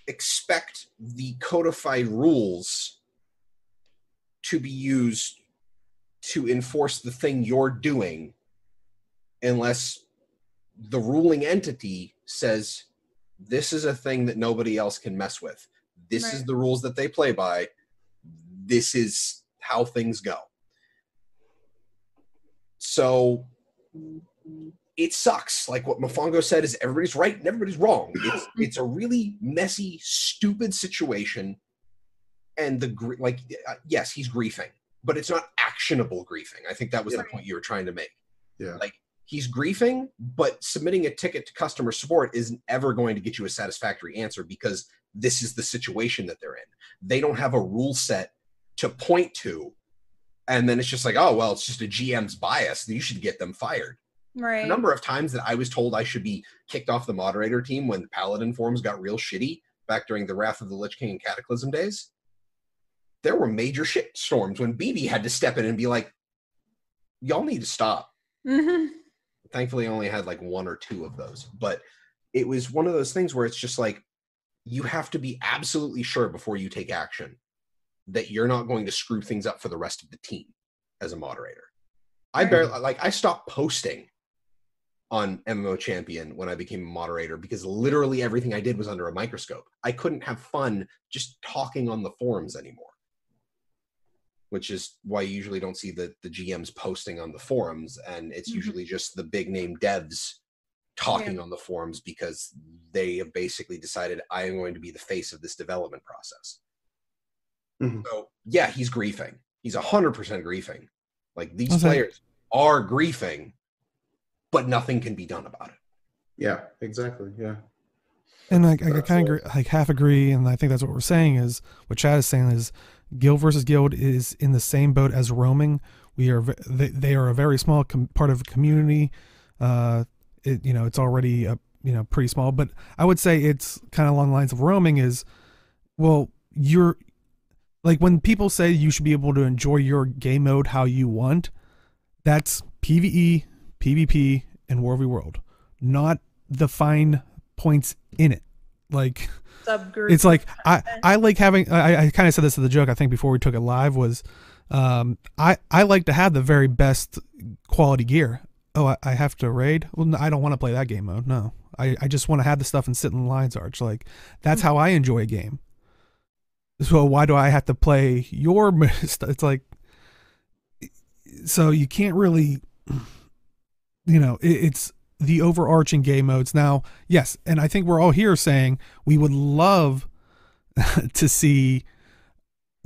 expect the codified rules to be used to enforce the thing you're doing unless the ruling entity says this is a thing that nobody else can mess with. This is the rules that they play by. This is how things go. So it sucks. Like what Mofongo said is everybody's right and everybody's wrong. It's a really messy, stupid situation. And yes, he's griefing, but it's not actionable griefing. I think that was the point you were trying to make. Yeah. Like, he's griefing, but submitting a ticket to customer support isn't ever going to get you a satisfactory answer because this is the situation that they're in. They don't have a rule set to point to, and then it's just like, oh, well, it's just a GM's bias. You should get them fired. Right. The number of times that I was told I should be kicked off the moderator team when the Paladin forums got real shitty back during the Wrath of the Lich King and Cataclysm days, there were major shit storms when BB had to step in and be like, y'all need to stop. Thankfully, I only had like one or two of those. But it was one of those things where it's just like, you have to be absolutely sure before you take action that you're not going to screw things up for the rest of the team as a moderator. I stopped posting on MMO Champion when I became a moderator because literally everything I did was under a microscope. I couldn't have fun just talking on the forums anymore. Which is why you usually don't see the GMs posting on the forums, and it's usually just the big name devs talking on the forums because they have basically decided I am going to be the face of this development process. So yeah, he's griefing. He's 100% griefing. Like, these players are griefing, but nothing can be done about it. Yeah, exactly. Yeah. And I kind of half agree, and I think that's what we're saying is, what Chad is saying is, guild versus guild is in the same boat as roaming. They are a very small part of a community. It's already pretty small, but I would say it's kind of along the lines of roaming is, well, you're like, when people say you should be able to enjoy your game mode how you want, that's PvE, PvP, in War v World, not the fine points in it. Like, Subgroup. It's like I like having. I kind of said this as a joke. I think before we took it live was, I like to have the very best quality gear. Oh, I have to raid. Well, no, I don't want to play that game mode. No, I just want to have the stuff and sit in the Lion's Arch. Like, that's how I enjoy a game. So why do I have to play your? It's like, so you can't really, it's the overarching game modes. Now, yes, and I think we're all here saying we would love to see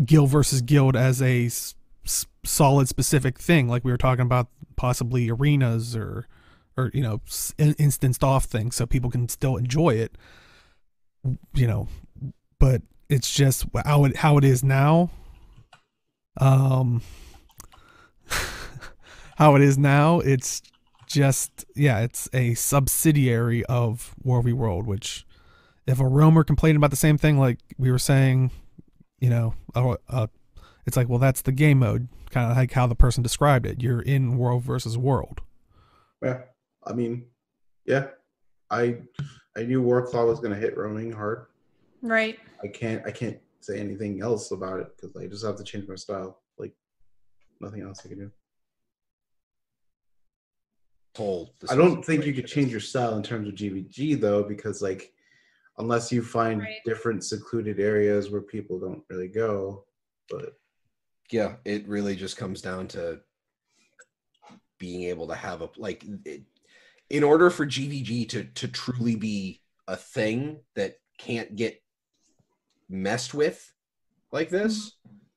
guild versus guild as a solid specific thing, like we were talking about, possibly arenas or instanced off things, so people can still enjoy it. But it's just how it is now. How it is now, it's just, it's a subsidiary of War v World, which if a roamer complained about the same thing, like we were saying, it's like, well, that's the game mode, kind of like how the person described it. You're in world versus world. Yeah, I mean, yeah, I knew Warclaw was going to hit roaming hard. Right. I can't say anything else about it because I just have to change my style. Like, nothing else I can do. I don't think you could change your style in terms of GvG though, because like, unless you find different secluded areas where people don't really go. But yeah, it really just comes down to being able to have in order for GvG to truly be a thing that can't get messed with like this,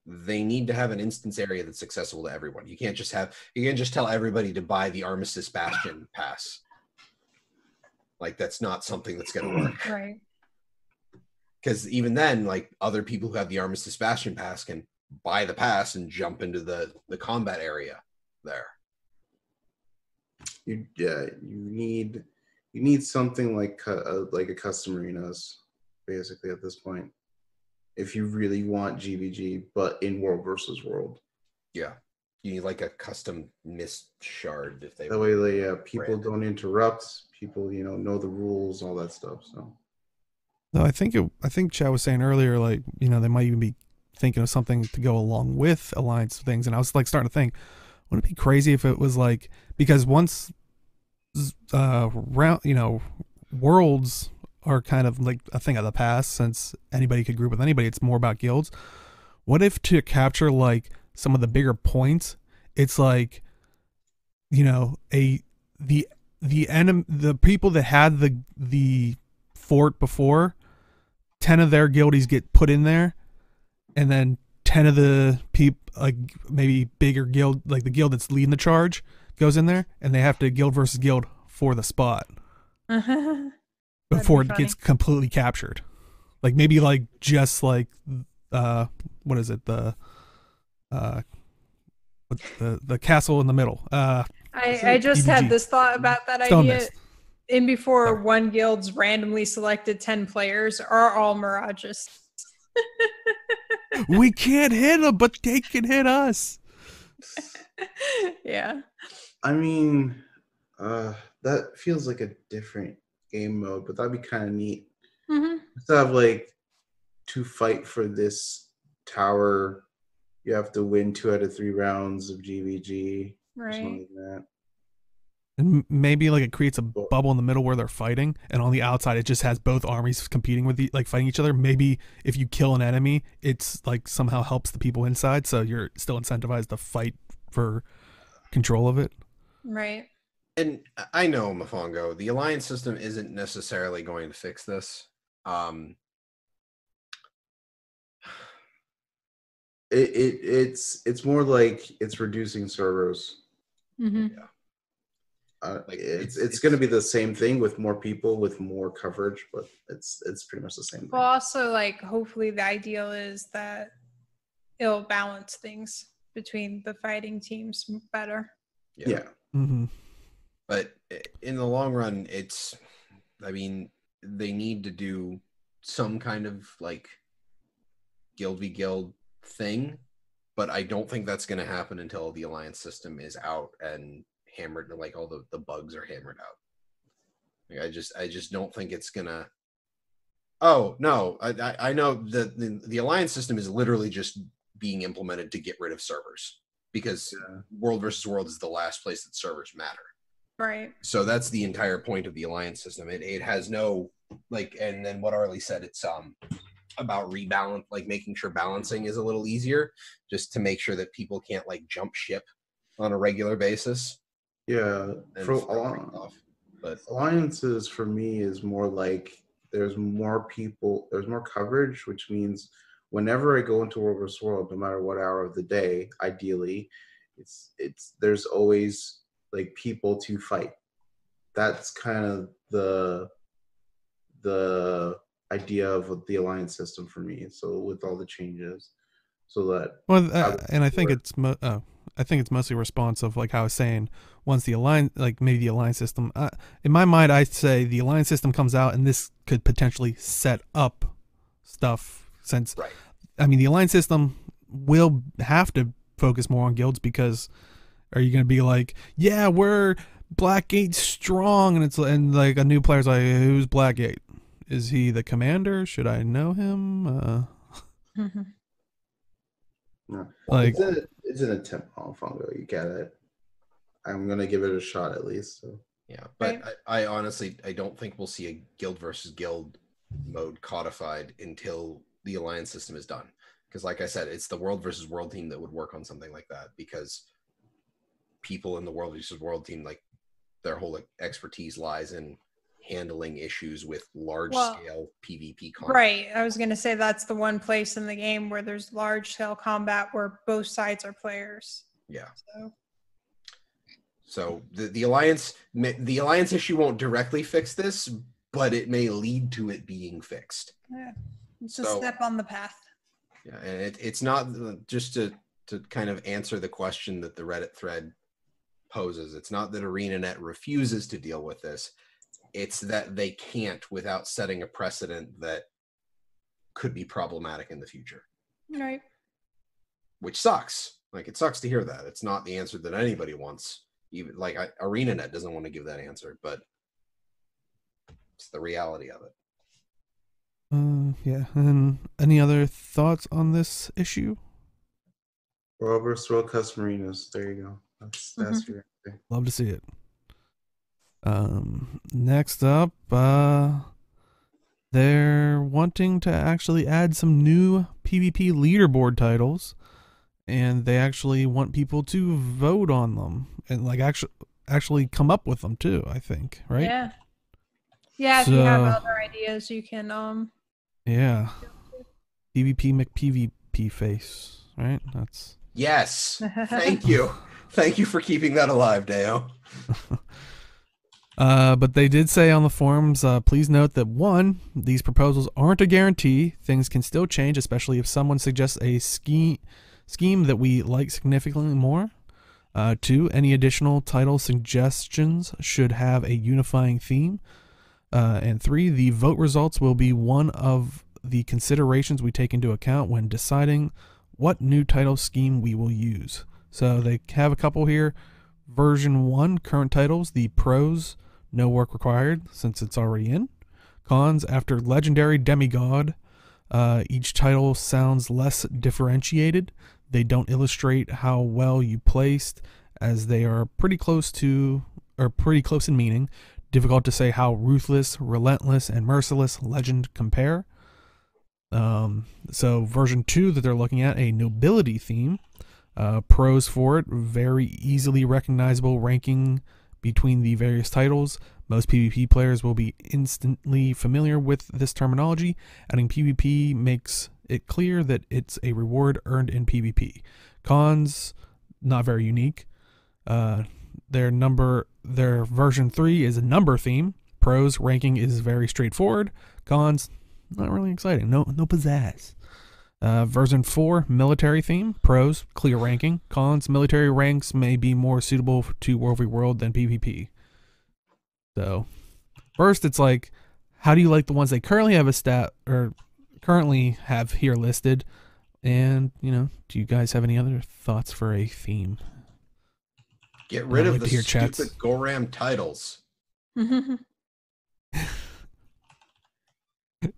they need to have an instance area that's accessible to everyone. You can't just tell everybody to buy the Armistice Bastion pass. Like, that's not something that's going to work. Right. Because even then, like, other people who have the Armistice Bastion pass can buy the pass and jump into the combat area there. You need something like a custom arenas, basically, at this point, if you really want GvG, but in world versus world. Yeah, you need like a custom mist shard if they. That way, people don't interrupt. People, know the rules, all that stuff. So. No, I think Chad was saying earlier, like, they might even be thinking of something to go along with alliance things, and I was like starting to think, wouldn't it be crazy if it was like, because once worlds are kind of like a thing of the past, since anybody could group with anybody, it's more about guilds. What if to capture like some of the bigger points, it's like, the people that had the fort before, 10 of their guildies get put in there, and then 10 of the people, like maybe bigger guild, like the guild that's leading the charge, goes in there, and they have to guild versus guild for the spot before it gets completely captured. Like, maybe like just like what is it, the castle in the middle. I just had this thought about that idea. In before one guild's randomly selected 10 players are all Mirages. We can't hit them, but they can hit us. Yeah. I mean, that feels like a different game mode, but that'd be kind of neat. Mm-hmm. To have like, to fight for this tower, you have to win 2 out of 3 rounds of GvG. Right. Or something like that. And maybe like it creates a bubble in the middle where they're fighting, and on the outside it just has both armies competing with fighting each other. Maybe if you kill an enemy, it's like somehow helps the people inside, so you're still incentivized to fight for control of it. Right. And I know, Mafongo, the alliance system isn't necessarily going to fix this. It's more like it's reducing servers. Mm-hmm. Yeah. It's going to be the same thing with more people, with more coverage, but it's pretty much the same thing. Well, also, like, hopefully the ideal is that it'll balance things between the fighting teams better. Yeah. Mm-hmm. But in the long run, they need to do some kind of like guild v guild thing, but I don't think that's going to happen until the alliance system is out and hammered, like all the bugs are hammered out. Like, I just don't think it's gonna. Oh no, I know the alliance system is literally just being implemented to get rid of servers, because world versus world is the last place that servers matter. Right. So that's the entire point of the alliance system. It has no, like, and then what Arlie said, it's about rebalance, like making sure balancing is a little easier, just to make sure that people can't like jump ship on a regular basis. Yeah, but alliances for me is more like there's more people, there's more coverage, which means whenever I go into World vs. World, no matter what hour of the day, ideally, it's there's always like people to fight. That's kind of the idea of the alliance system for me. So with all the changes, so that and I think it's mostly responsive, like how I was saying. Once the alliance, like maybe the alliance system, in my mind, I'd say the alliance system comes out, and this could potentially set up stuff. Since, I mean, the alliance system will have to focus more on guilds, because are you going to be like, yeah, we're Blackgate strong, and like a new player's like, who's Blackgate? Is he the commander? Should I know him? No. Like it's an attempt on Fungo. You get it. I'm gonna give it a shot at least. So. Yeah, but I honestly don't think we'll see a guild versus guild mode codified until the alliance system is done. Because like I said, it's the world versus world team that would work on something like that, because people in the world versus world team, like their whole expertise lies in handling issues with large scale PvP combat. Right. I was going to say that's the one place in the game where there's large scale combat where both sides are players. Yeah. So the alliance issue won't directly fix this, but it may lead to it being fixed. Yeah. It's a step on the path. Yeah, and it's not just to kind of answer the question that the Reddit thread poses. It's not that ArenaNet refuses to deal with this. It's that they can't without setting a precedent that could be problematic in the future. Right. Which sucks. Like, it sucks to hear that. It's not the answer that anybody wants. Even like ArenaNet doesn't want to give that answer, but it's the reality of it. Yeah. And any other thoughts on this issue? World versus World custom arenas. There you go. That's your thing. Love to see it. Next up, they're wanting to actually add some new PvP leaderboard titles, and they actually want people to vote on them and like actually come up with them too, I think, right? Yeah. Yeah, if you have other ideas, you can yeah. PvP McPvP face, right? That's yes. Thank you. Thank you for keeping that alive, Deo. But they did say on the forums, please note that 1, these proposals aren't a guarantee. Things can still change, especially if someone suggests a scheme that we like significantly more. 2, any additional title suggestions should have a unifying theme. And 3, the vote results will be one of the considerations we take into account when deciding what new title scheme we will use. So they have a couple here. Version 1, current titles, the pros, no work required since it's already in. Cons, after legendary demigod, each title sounds less differentiated. They don't illustrate how well you placed, as they are pretty close in meaning. Difficult to say how ruthless, relentless, and merciless legend compare. So version 2 that they're looking at, a nobility theme. Pros for it, very easily recognizable ranking between the various titles. Most PvP players will be instantly familiar with this terminology. Adding PvP makes it clear that it's a reward earned in PvP. Cons, not very unique. Their version 3 is a number theme. Pros, ranking is very straightforward. Cons, not really exciting. No pizzazz. Version 4, military theme. Pros, clear ranking. Cons, military ranks may be more suitable to World v World than PvP. So, first it's like, how do you like the ones they currently have here listed? And, do you guys have any other thoughts for a theme? Get rid of the hear stupid chats. Goram titles.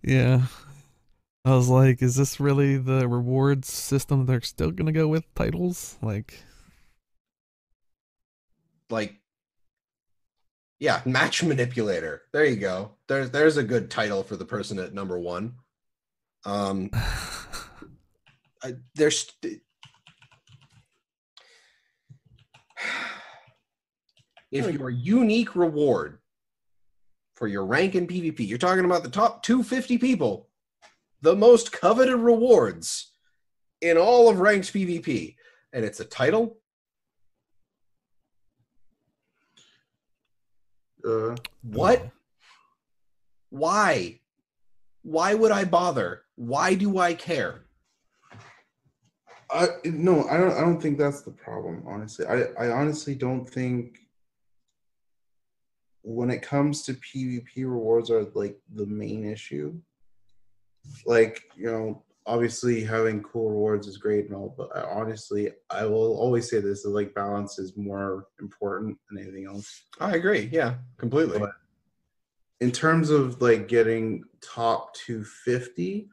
Yeah. I was like, is this really the rewards system they're still gonna go with titles? Like, yeah, match manipulator. There you go. There's a good title for the person at number 1. There's if your unique reward for your rank in PvP, you're talking about the top 250 people, the most coveted rewards in all of ranked PvP, and it's a title. What? Why? Why would I bother? Why do I care? No, I don't think that's the problem, honestly. I honestly don't think when it comes to PvP, rewards are like the main issue. Like, you know, obviously having cool rewards is great and all, but I will always say this, is like balance is more important than anything else. I agree. Yeah, completely. But in terms of like getting top 250,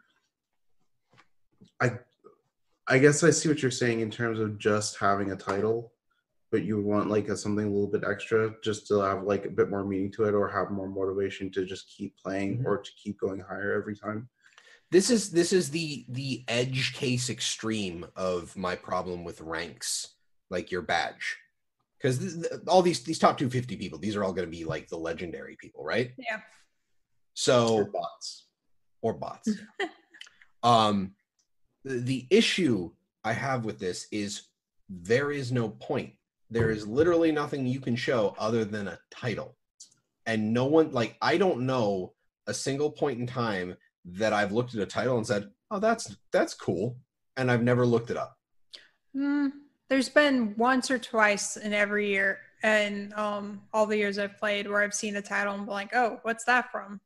I guess I see what you're saying in terms of just having a title, but you want like something a little bit extra just to have like a bit more meaning to it, or have more motivation to just keep playing or to keep going higher every time. This is the edge case extreme of my problem with ranks, like your badge, because all these top 250 people, these are all going to be like the legendary people, right? Yeah. So or bots. The issue I have with this is there is no point. There is literally nothing you can show other than a title, and no one, like, I don't know a single point in time that I've looked at a title and said, oh, that's cool, and I've never looked it up. There's been once or twice in every year, and all the years I've played, where I've seen a title and been like, oh, what's that from?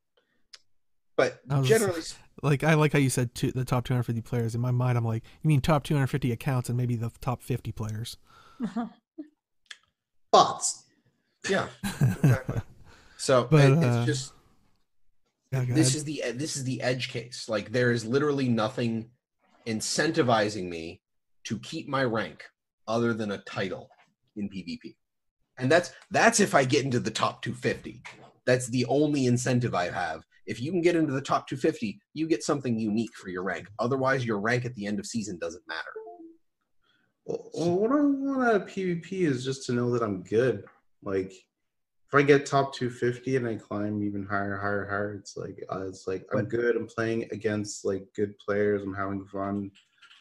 But generally, like, I like how you said the top 250 players. In my mind, I'm like, you mean top 250 accounts and maybe the top 50 players. Bots. Yeah, exactly. So it's just this is the edge case. Like, there is literally nothing incentivizing me to keep my rank other than a title in PvP, and that's if I get into the top 250. That's the only incentive I have. If you can get into the top 250, you get something unique for your rank. Otherwise, your rank at the end of season doesn't matter. Well, what I want out of PvP is just to know that I'm good. Like, if I get top 250 and I climb even higher, it's like I'm good. I'm playing against like good players. I'm having fun.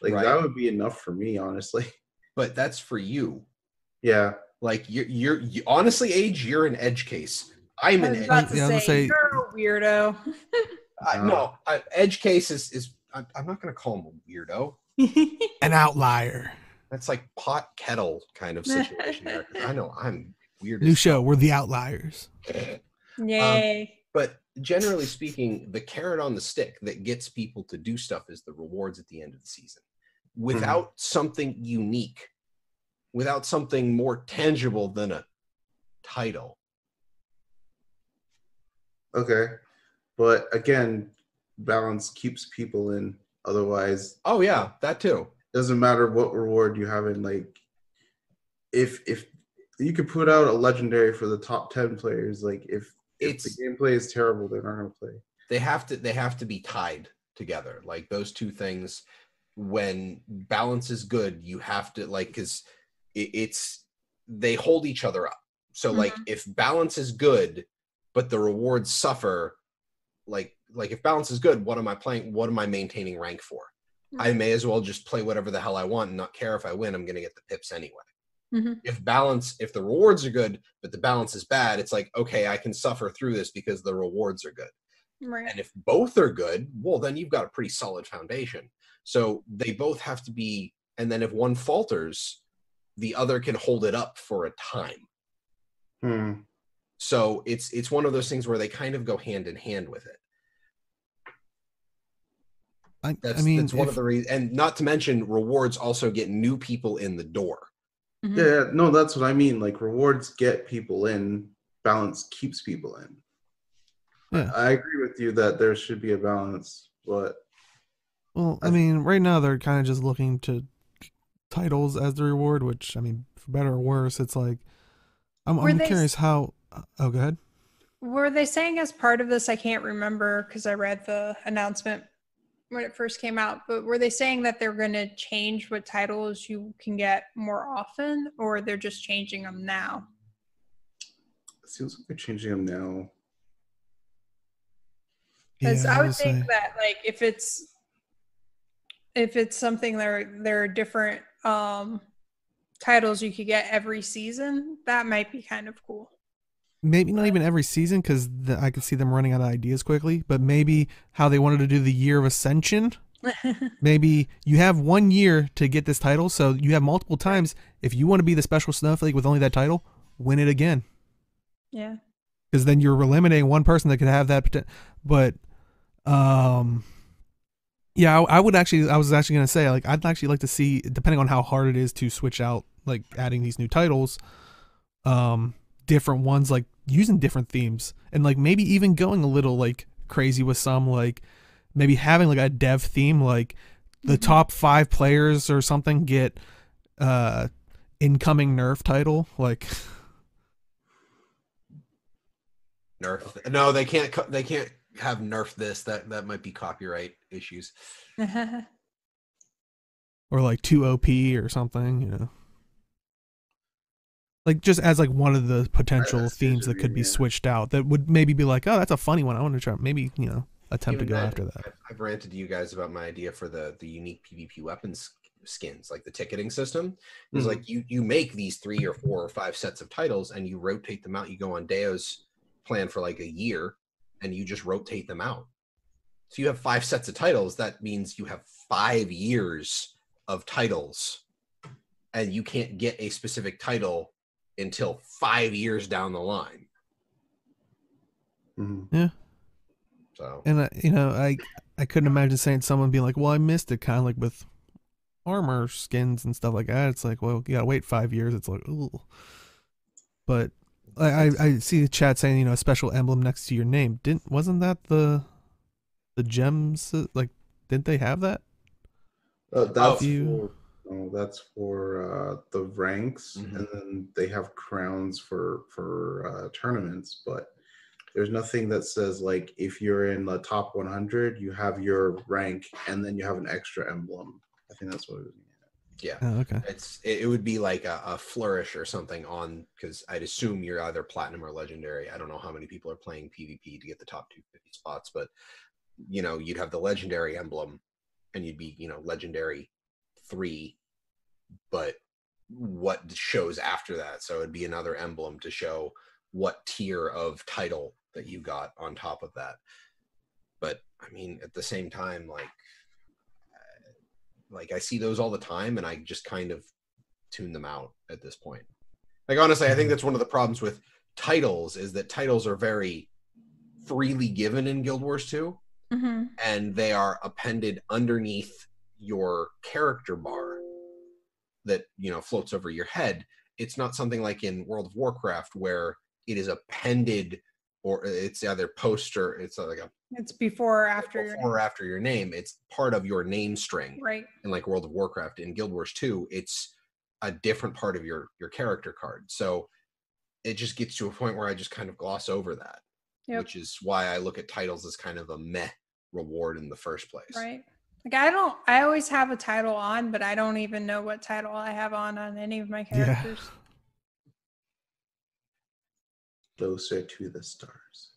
Like, right. That would be enough for me, honestly. But that's for you. Yeah. Like, you're honestly, Age, you're an edge case. I'm an edge case. You're a weirdo. No, edge case is I'm not going to call him a weirdo. An outlier. That's like pot kettle kind of situation there. I know I'm weird. New show, we're the outliers. Yay. But generally speaking, the carrot on the stick that gets people to do stuff is the rewards at the end of the season. Without something unique, without something more tangible than a title. Okay. But again, balance keeps people in. Otherwise, oh yeah, that too. Doesn't matter what reward you have in. Like, if you could put out a legendary for the top 10 players, like if the gameplay is terrible, they're not gonna play. They have to be tied together. Like, those two things, when balance is good, you have to, like, because they hold each other up. So like, if balance is good but the rewards suffer, like if balance is good, what am I playing? What am I maintaining rank for? I may as well just play whatever the hell I want and not care if I win. I'm going to get the pips anyway. If the rewards are good, but the balance is bad, it's like, okay, I can suffer through this because the rewards are good. Right. And if both are good, well, then you've got a pretty solid foundation. So they both have to be, and then if one falters, the other can hold it up for a time. So it's one of those things where they kind of go hand in hand with it. That's one of the reasons, and not to mention rewards also get new people in the door. Mhm. Yeah, no, that's what I mean. Like rewards get people in, balance keeps people in. Yeah. I agree with you that there should be a balance, but Well, I mean, right now they're kind of just looking to titles as the reward, which I mean, for better or worse, it's like I'm curious how. Oh, go ahead. Were they saying as part of this? I can't remember because I read the announcement when it first came out. But were they saying that they're going to change what titles you can get more often, or they're just changing them now? it seems like they're changing them now. Because Yeah, I I would would think say. that like if it's something there are different titles you could get every season, that might be kind of cool. Maybe not even every season because I could see them running out of ideas quickly, but maybe how they wanted to do the year of ascension. Maybe you have 1 year to get this title, so you have multiple times. If you want to be the special snowflake with only that title, win it again. Yeah. Because then you're eliminating one person that could have that. But, yeah, I was actually going to say, like, I'd actually like to see, depending on how hard it is to switch out, like, adding these new titles, different ones, like, using different themes. And, like, maybe even going a little, like, crazy with some, like, maybe having, like, a dev theme, like, the top 5 players or something get incoming nerf title, like Nerf. No, they can't. They can't have nerf this. That might be copyright issues. or like 2 OP or something, you know. Like just as like one of the potential themes that could be switched out that would maybe be like, oh, that's a funny one. I want to try. Maybe, you know, attempt Even to go then, after that. I've ranted to you guys about my idea for the unique PvP weapons skins, like the ticketing system. Is like you make these 3 or 4 or 5 sets of titles and you rotate them out. You go on Deo's plan for like a year and you just rotate them out. So you have 5 sets of titles. That means you have 5 years of titles, and you can't get a specific title until 5 years down the line. Yeah. So, and you know, I couldn't imagine saying someone being like, well, I missed it, kind of like with armor skins and stuff like that. It's like, well, you gotta wait 5 years. It's like, ooh. But I see the chat saying, you know, a special emblem next to your name. Wasn't that the gems? Like, didn't they have that? That's for the ranks, and then they have crowns for tournaments. But there's nothing that says like if you're in the top 100, you have your rank, and then you have an extra emblem. I think that's what it was. yeah. Oh, okay. It would be like a flourish or something on, because I'd assume you're either platinum or legendary. I don't know how many people are playing PvP to get the top 250 spots, but you know, you'd have the legendary emblem and you'd be, you know, legendary 3, but what shows after that? So it'd be another emblem to show what tier of title that you got on top of that. But I mean, at the same time, like I see those all the time and I just kind of tune them out at this point. Like, honestly, I think that's one of the problems with titles, is that titles are very freely given in Guild Wars 2, and they are appended underneath your character bar that, you know, floats over your head. It's not something like in World of Warcraft where it is appended, or it's either post or it's like it's before or after your name. It's part of your name string, right? In like World of Warcraft. In Guild Wars 2, it's a different part of your character card. So it just gets to a point where I just kind of gloss over that, which is why I look at titles as kind of a meh reward in the first place. Right. Like I always have a title on, but I don't even know what title I have on any of my characters. Yeah. Closer to the stars.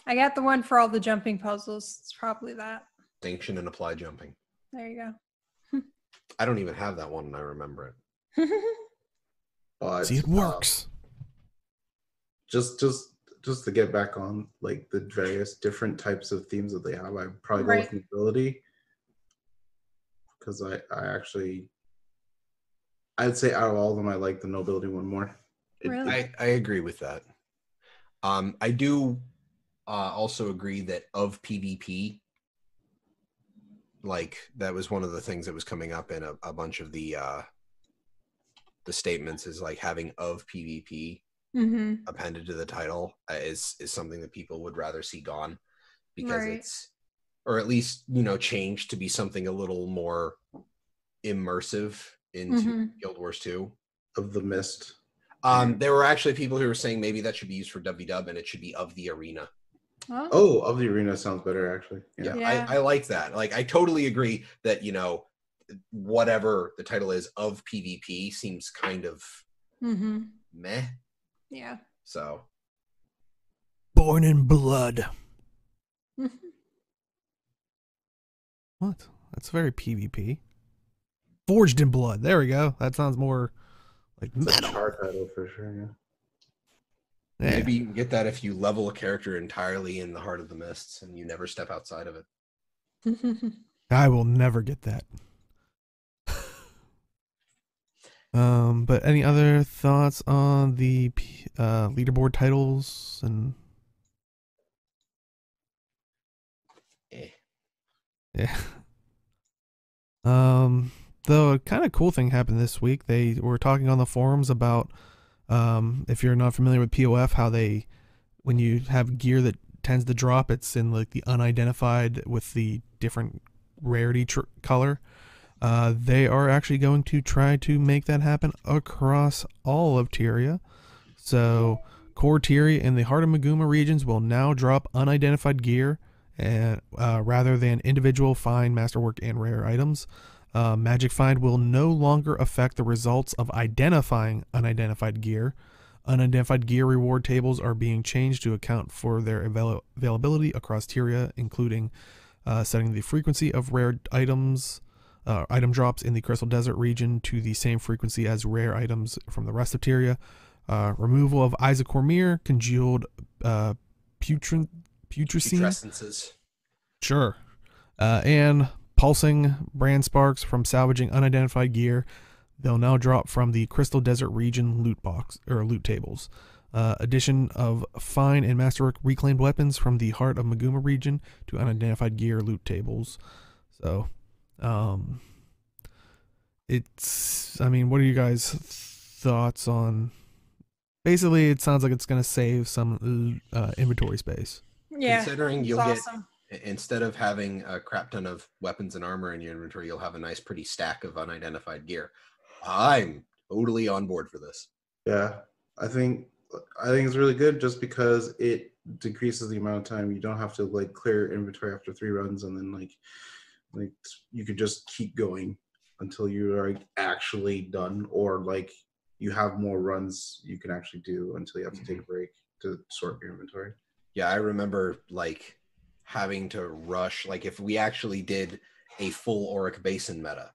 I got the one for all the jumping puzzles. It's probably that. Distinction and apply jumping. There you go. I don't even have that one and I remember it. But see, it works. Just to get back on like the various different types of themes that they have, I'd probably go with nobility, because I'd say out of all of them, I like the nobility one more. Really? I agree with that. I do also agree that of PvP, like that was one of the things that was coming up in a bunch of the the statements is like having of PvP appended to the title is something that people would rather see gone, because it's, or at least, you know, changed to be something a little more immersive into Guild Wars 2. Of the Mist. There were actually people who were saying maybe that should be used for WW and it should be of the arena. Oh, of the arena sounds better, actually. Yeah. I like that. Like, I totally agree that, you know, whatever the title is of PvP seems kind of meh. Yeah. So. Born in blood. What? That's very PvP. Forged in blood. There we go. That sounds more like metal. A char title for sure, yeah. Maybe you can get that if you level a character entirely in the Heart of the Mists and you never step outside of it. I will never get that. But any other thoughts on the leaderboard titles and? Yeah. Though a kind of cool thing happened this week. They were talking on the forums about, if you're not familiar with POF, how they, when you have gear that tends to drop, it's in like the unidentified with the different rarity color. They are actually going to try to make that happen across all of Tyria. So core Tyria and the Heart of Maguma regions will now drop unidentified gear, and rather than individual find, masterwork, and rare items. Magic Find will no longer affect the results of identifying unidentified gear. Unidentified gear reward tables are being changed to account for their availability across Tyria, including setting the frequency of rare items, item drops in the Crystal Desert region to the same frequency as rare items from the rest of Tyria. Removal of Isaac Cormier, congealed putrescences. Sure. And pulsing brand sparks from salvaging unidentified gear. They'll now drop from the Crystal Desert region loot box or loot tables. Addition of fine and masterwork reclaimed weapons from the Heart of Maguma region to unidentified gear loot tables. So, it's, I mean, what are you guys' thoughts on? Basically, it sounds like it's going to save some inventory space. Yeah. Considering you'll get, instead of having a crap ton of weapons and armor in your inventory, you'll have a nice pretty stack of unidentified gear. I'm totally on board for this. Yeah, I think it's really good just because it decreases the amount of time. You don't have to like clear inventory after 3 runs and then like you could just keep going until you are like actually done, or like you have more runs you can actually do until you have to take a break to sort your inventory. Yeah, I remember like having to rush, like if we actually did a full Auric Basin meta,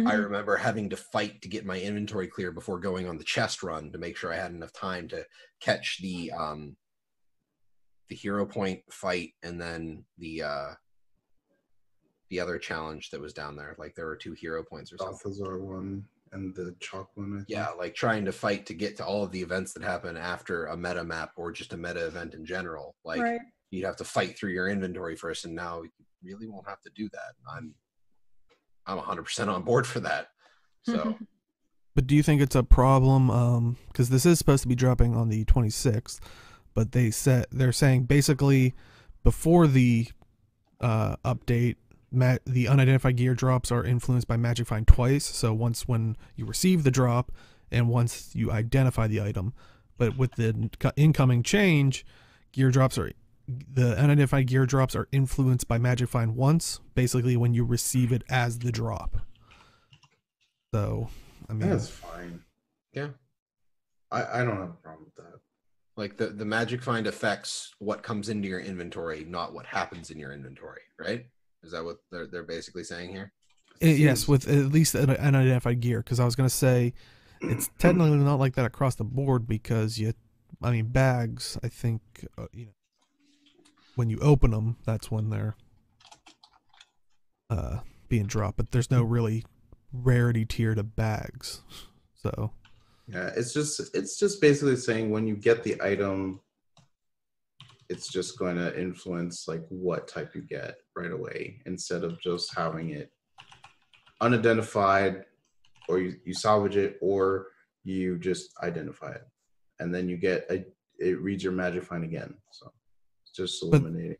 I remember having to fight to get my inventory clear before going on the chest run to make sure I had enough time to catch the hero point fight and then the other challenge that was down there. Like there were 2 hero points or something. Balthazar one and the chalk one, I think. Yeah, like trying to fight to get to all of the events that happen after a meta map or just a meta event in general. Like you'd have to fight through your inventory first, and now you really won't have to do that. I'm 100% on board for that. So, but do you think it's a problem? Because this is supposed to be dropping on the 26th, but they're saying basically before the update, the unidentified gear drops are influenced by Magic Find twice. So once when you receive the drop and once you identify the item. But with the incoming change, the unidentified gear drops are influenced by Magic Find once, basically when you receive it as the drop. So, I mean, that's fine. Yeah. I don't have a problem with that. Like the Magic Find affects what comes into your inventory, not what happens in your inventory, right? Is that what they're basically saying here? Yes, with at least an unidentified gear, because I was going to say it's technically not like that across the board because bags, I think, when you open them, that's when they're being dropped, but there's no really rarity tier to bags. So yeah, it's just basically saying when you get the item, it's just going to influence like what type you get right away instead of just having it unidentified or you salvage it, or you just identify it, and then you get it reads your magic find again. So it's just eliminating.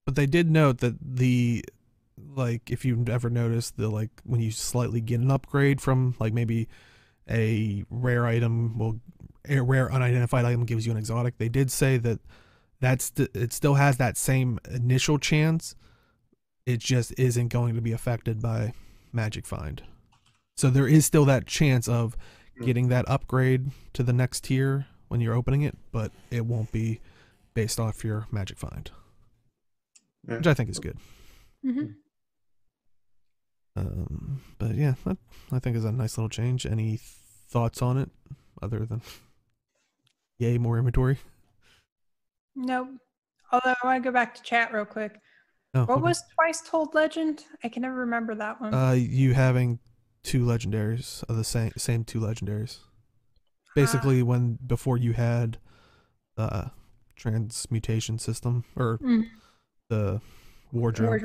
But they did note that if you've ever noticed when you slightly get an upgrade from maybe a rare item, a rare unidentified item gives you an exotic. They did say that it still has that same initial chance. It just isn't going to be affected by magic find. So there is still that chance of getting that upgrade to the next tier when you're opening it, but it won't be based off your magic find, which I think is good. Mm-hmm. But yeah, that I think is a nice little change. Any thoughts on it other than yay, more inventory? Nope. Although I want to go back to chat real quick. Oh, What okay. was Twice Told Legend? I can never remember that one. You having two legendaries of the same two legendaries. Basically, before you had transmutation system or the wardrobe.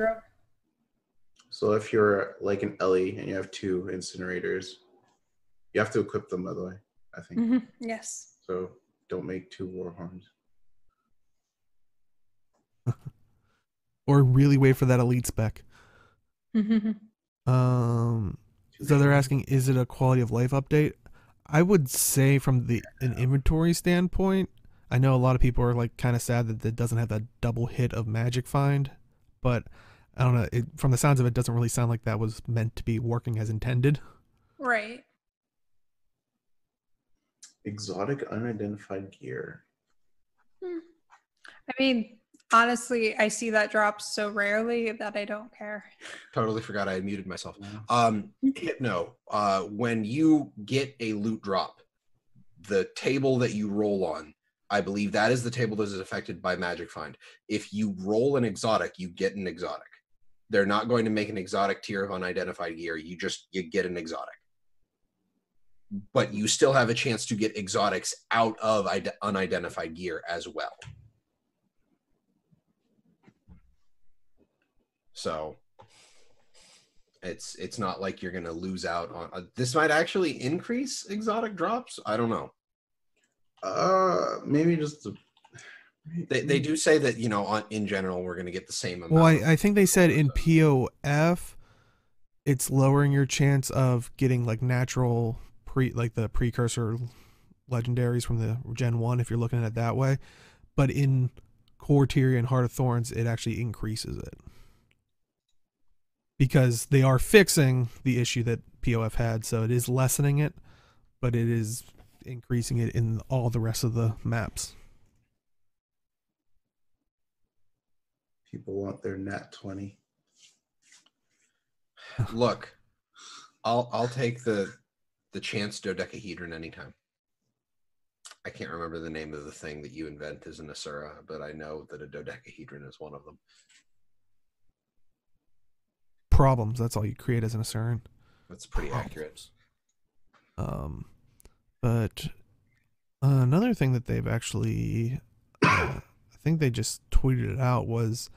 So if you're like an Ellie and you have two incinerators, you have to equip them, by the way, I think. Mm-hmm. Yes. So don't make two war horns. Or really wait for that elite spec. Mm-hmm. So they're asking, is it a quality of life update? I would say from an inventory standpoint, I know a lot of people are kind of sad that it doesn't have that double hit of magic find, but I don't know. From the sounds of it, doesn't really sound like that was meant to be working as intended. Right. Exotic unidentified gear. I mean, honestly, I see that drop so rarely that I don't care. Totally forgot I had muted myself. Hypno, when you get a loot drop, the table that you roll on, I believe that is the table that is affected by magic find. If you roll an exotic, you get an exotic. They're not going to make an exotic tier of unidentified gear. You get an exotic. But you still have a chance to get exotics out of unidentified gear as well. So it's not like you're going to lose out on this. Might actually increase exotic drops. I don't know. Maybe just they do say that, in general we're going to get the same amount. Well, I think they said in POF it's lowering your chance of getting natural the precursor legendaries from the Gen 1 if you're looking at it that way, but in Core Tier and Heart of Thorns it actually increases it. Because they are fixing the issue that POF had, so it is lessening it, but it is increasing it in all the rest of the maps. People want their nat 20. Look, I'll take the chance dodecahedron anytime. I can't remember the name of the thing that you invent as an Asura, but I know that a dodecahedron is one of them. Problems, that's all you create as an Asuran. That's pretty accurate. But another thing that they've actually I think they just tweeted it out was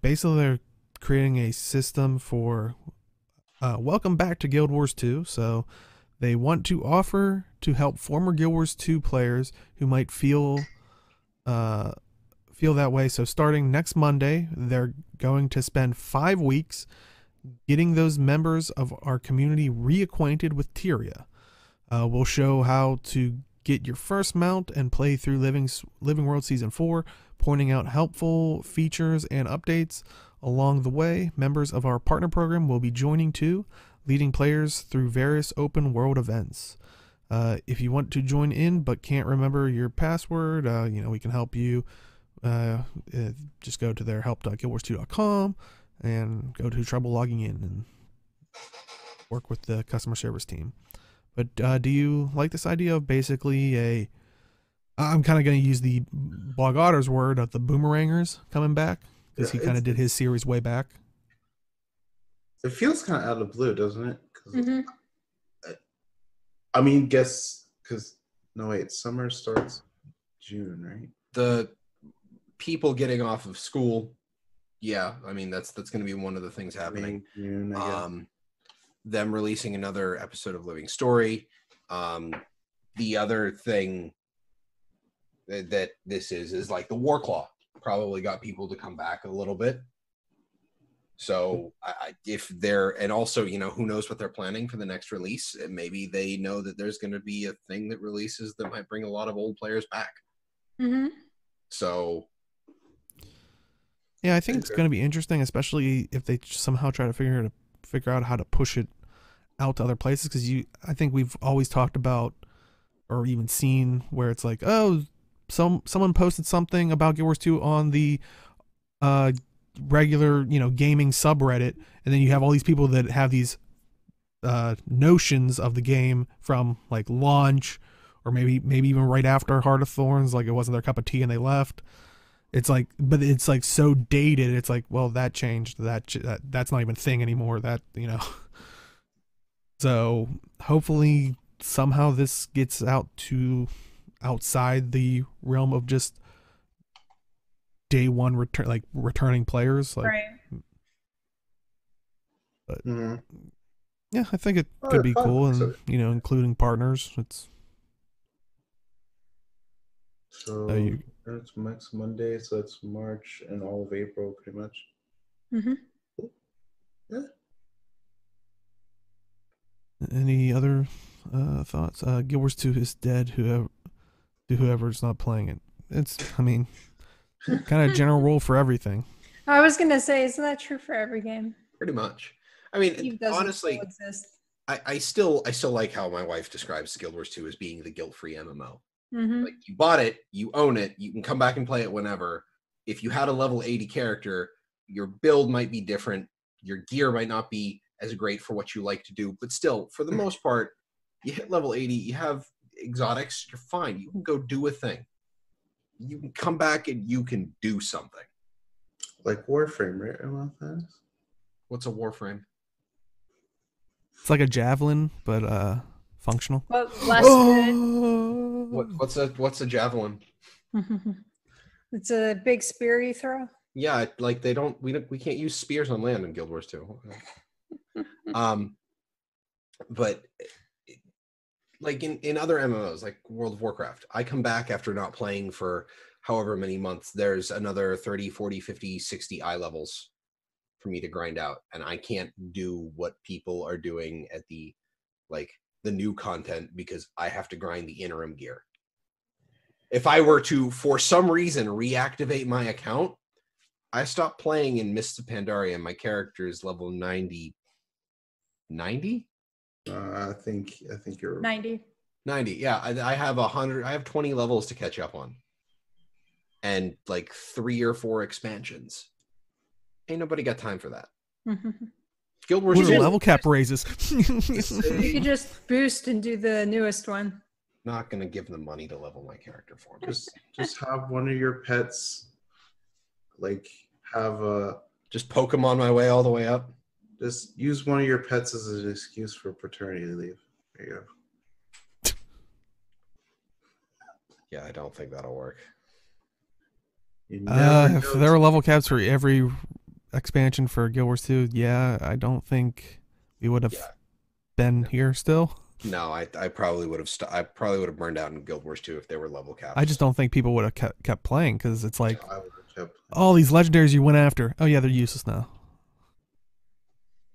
basically they're creating a system for welcome back to Guild Wars 2. So they want to offer to help former Guild Wars 2 players who might feel that way. So starting next Monday, they're going to spend 5 weeks getting those members of our community reacquainted with Tyria. We'll show how to get your first mount and play through Living World Season 4, pointing out helpful features and updates along the way. Members of our partner program will be joining too, leading players through various open world events. If you want to join in but can't remember your password, we can help you. Just go to their help.guildwars2.com and go to trouble logging in and work with the customer service team. But do you like this idea of basically I'm kind of going to use the Bog Otter's word of the boomerangers coming back, because he kind of did his series way back. It feels kind of out of the blue, doesn't it? Mm-hmm. I mean, guess because summer starts June, right? The people getting off of school, yeah. I mean, that's going to be one of the things happening. June, I guess. them releasing another episode of Living Story. The other thing that this is like the Warclaw probably got people to come back a little bit. So if they're, and also, you know, who knows what they're planning for the next release. Maybe they know that there's going to be a thing that releases that might bring a lot of old players back. Mm-hmm. So yeah, I think it's going to be interesting, especially if they somehow try to figure out how to push it out to other places. Because I think we've always talked about, or even seen, where it's like, oh, someone posted something about Guild Wars 2 on the regular, you know, gaming subreddit, and then you have all these people that have these notions of the game from like launch, or maybe even right after Heart of Thorns, like it wasn't their cup of tea and they left. It's like, but it's like so dated. It's like, well, that changed. That's not even a thing anymore. That, you know. So hopefully somehow this gets out to outside the realm of just day one returning players, like, Right. but yeah, I think it could be cool, and you know, including partners. It's so it's next Monday, so it's March and all of April, pretty much. Mm-hmm. Yeah. Any other thoughts? Guild Wars 2 is dead. Whoever's not playing it. It's, I mean, kind of general rule for everything. I was gonna say, isn't that true for every game? pretty much. I mean, honestly, I still like how my wife describes Guild Wars 2 as being the guilt-free MMO. Mm-hmm. Like, you bought it, you own it, you can come back and play it whenever. If you had a level 80 character, your build might be different, your gear might not be as great for what you like to do, but still, for the most part, you hit level 80, you have exotics, you're fine. You can go do a thing. You can come back and you can do something. Like Warframe, right? Around that? What's a Warframe? It's like a javelin, but functional. But less good. What's a javelin? It's a big spear you throw. Yeah, like we can't use spears on land in Guild Wars 2. But like in other MMOs, like World of Warcraft, I come back after not playing for however many months. There's another 30, 40, 50, 60 eye levels for me to grind out, and I can't do what people are doing at the new content because I have to grind the interim gear. If I were to, for some reason, reactivate my account, I stopped playing in Mists of Pandaria. My character is level 90. 90? I think you're 90. 90. Yeah, I have 100. I have 20 levels to catch up on, and like 3 or 4 expansions. Ain't nobody got time for that. Guild Wars 2 level cap raises. You could just boost and do the newest one. Not gonna give them money to level my character for me. Just have one of your pets, like just Pokemon my way all the way up. Just use one of your pets as an excuse for paternity leave. There you go. Yeah, I don't think that'll work. If there were level caps for every expansion for Guild Wars 2, yeah, I don't think we would have been here still. No, I probably would have. I probably would have burned out in Guild Wars 2 if there were level caps. I just don't think people would have kept playing, because it's like, I would have kept all these legendaries you went after, oh yeah, they're useless now.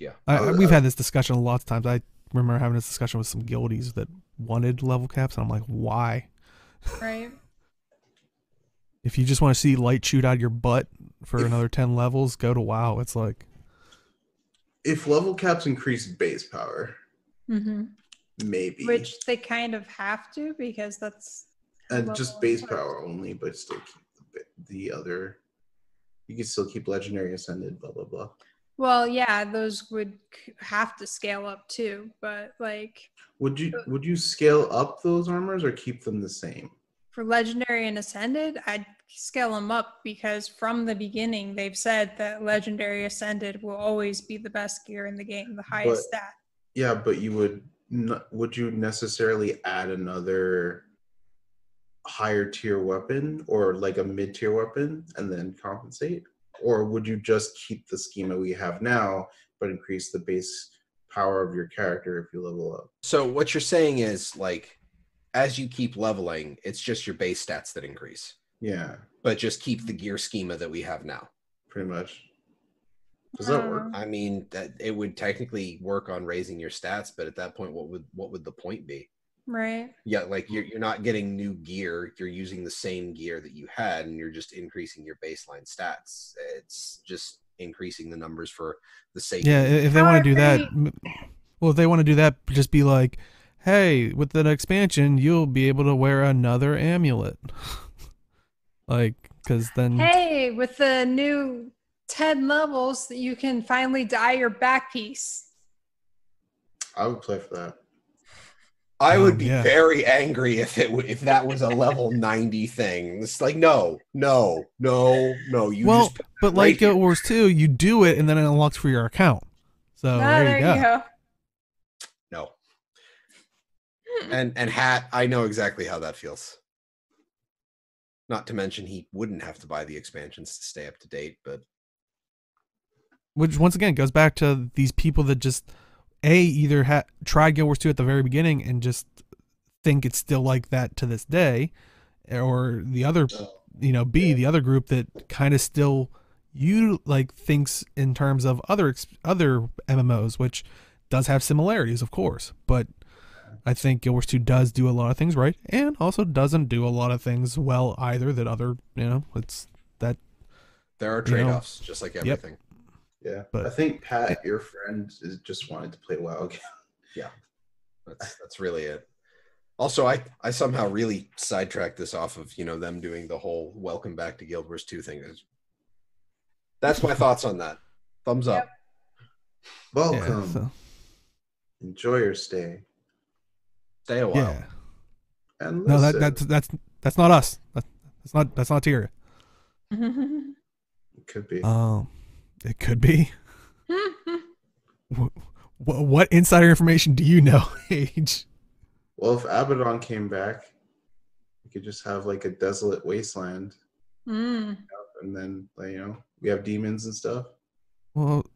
Yeah, we've had this discussion lots of times. I remember having this discussion with some guildies that wanted level caps, and I'm like, why? Right. If you just want to see light shoot out of your butt for another 10 levels, go to WoW. It's like, if level caps increase base power, maybe. Which they kind of have to, because that's just base power only, but still keep the other. You can still keep legendary ascended, blah blah blah. Well, yeah, those would have to scale up too, but like, would you scale up those armors or keep them the same? For legendary and ascended, I'd scale them up, because from the beginning they've said that legendary ascended will always be the best gear in the game, the highest stat. Yeah, but would you necessarily add another higher tier weapon or like a mid tier weapon and then compensate? Or would you just keep the schema we have now but increase the base power of your character if you level up. So what you're saying is, like, as you keep leveling, it's just your base stats that increase. Yeah, But just keep the gear schema that we have now. pretty much. Does that work? I mean, that it would technically work on raising your stats, but at that point, what would the point be? Right. Yeah, like you're not getting new gear. You're using the same gear that you had, and you're just increasing your baseline stats. It's just increasing the numbers for the sake. Yeah, if they want to do that, well, if they want to do that, just be like, hey, with the expansion, you'll be able to wear another amulet. Like, because then. Hey, with the new 10 levels, that you can finally dye your back piece. I would play for that. I would be very angry if that was a level 90 thing. It's like, no. You just but like Guild Wars 2, you do it and then it unlocks for your account. So there you go. No. And Hat, I know exactly how that feels. Not to mention he wouldn't have to buy the expansions to stay up to date, but which once again goes back to these people that just either tried Guild Wars 2 at the very beginning and just think it's still like that to this day, or the other, the other group that kind of still thinks in terms of other MMOs, which does have similarities, of course, but I think Guild Wars 2 does do a lot of things right, and also doesn't do a lot of things well either. That other, it's that there are trade-offs, just like everything. Yep. Yeah, but I think Pat, your friend, is just wanted to play WoW again. Yeah, that's really it. Also, I somehow really sidetracked this off of them doing the whole welcome back to Guild Wars 2 thing. That's my thoughts on that. Thumbs up. Welcome. Yeah, enjoy your stay. Stay a while. Yeah. And no, that's not us. That's not Tyria. It could be. It could be. What insider information do you know, Age? Well, if Abaddon came back, we could just have like a desolate wasteland. And then, we have demons and stuff. Well,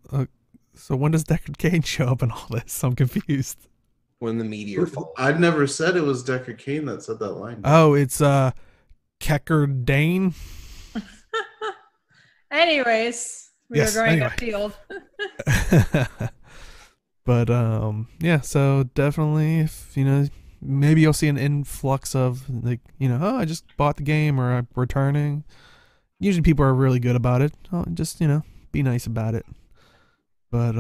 so when does Deckard Cain show up in all this? I'm confused. When the meteor falls. I'd never said it was Deckard Cain that said that line. Oh, it's Kecker Dane. Anyways. We are going afield. But yeah, so definitely if maybe you'll see an influx of I just bought the game or I'm returning. Usually people are really good about it. Just be nice about it. But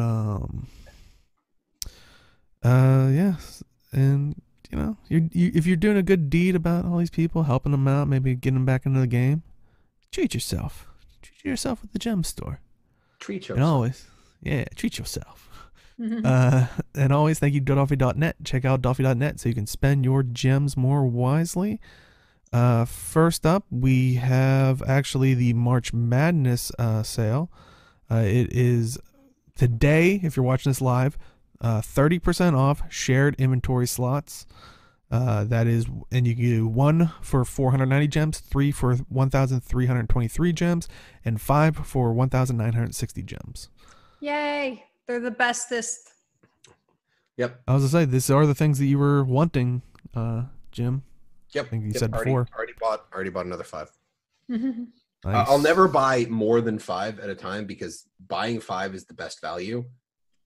yes, and if you're doing a good deed about all these people, helping them out, maybe getting them back into the game, treat yourself at the gem store. Treat yourself. And always, treat yourself. And always thank you, Doffy.net. Check out Doffy.net so you can spend your gems more wisely. First up, we have actually the March Madness sale. It is today, if you're watching this live, 30% off shared inventory slots. That is, and you can do 1 for 490 gems, 3 for 1,323 gems, and 5 for 1,960 gems. Yay! They're the bestest. Yep. I was gonna say, these are the things that you were wanting, Jim. Yep. I think you said before. Already bought another 5. Nice. I'll never buy more than 5 at a time because buying 5 is the best value,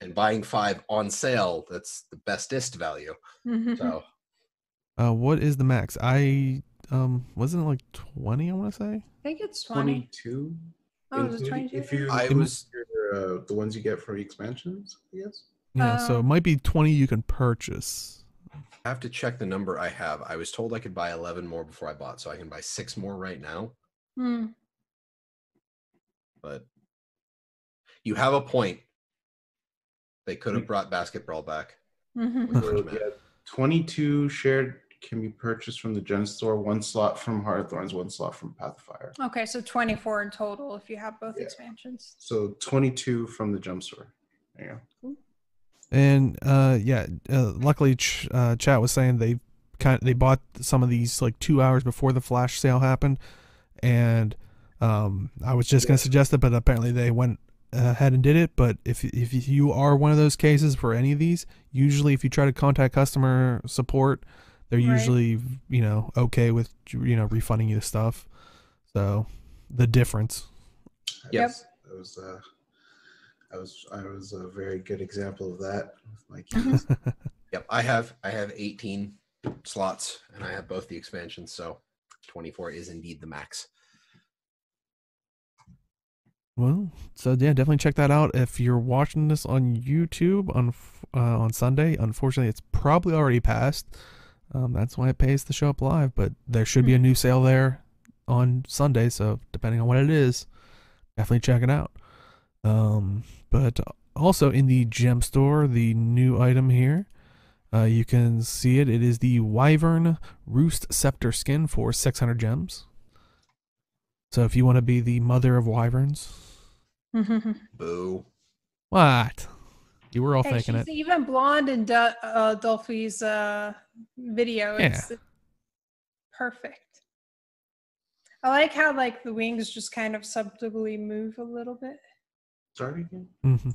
and buying 5 on sale, that's the bestest value. So. What is the max? Wasn't it like 20? I want to say. I think it's 20. 22. Oh, is it 22? If you the ones you get for expansions, I guess. Yeah, so it might be 20 you can purchase. I have to check the number I have. I was told I could buy 11 more before I bought, so I can buy 6 more right now. But you have a point. They could have brought basketball back. 22 shared can be purchased from the gem store, 1 slot from Hearthorns, 1 slot from Pathfire. Okay, so 24 in total if you have both expansions. So 22 from the gem store. There you go. Cool. And luckily chat was saying they bought some of these like 2 hours before the flash sale happened, and I was just gonna suggest it, but apparently they went ahead and did it. But if you are one of those cases for any of these, usually if you try to contact customer support, they're usually, okay with, refunding you the stuff. So the difference. Yes. I was a very good example of that with my keys. Yep. I have 18 slots and I have both the expansions. So 24 is indeed the max. Well, so yeah, definitely check that out. If you're watching this on YouTube on Sunday, unfortunately, it's probably already passed. That's why it pays to show up live. But there should be a new sale there on Sunday. So depending on what it is, definitely check it out. But also in the gem store, the new item here, you can see it. It is the Wyvern Roost Scepter skin for 600 gems. So if you want to be the mother of wyverns. Boo. What? You were all thinking she's it. even blonde in Dolphy's video. Yeah. It's perfect. I like how like the wings just kind of subtly move a little bit. Sorry again? Mm-hmm.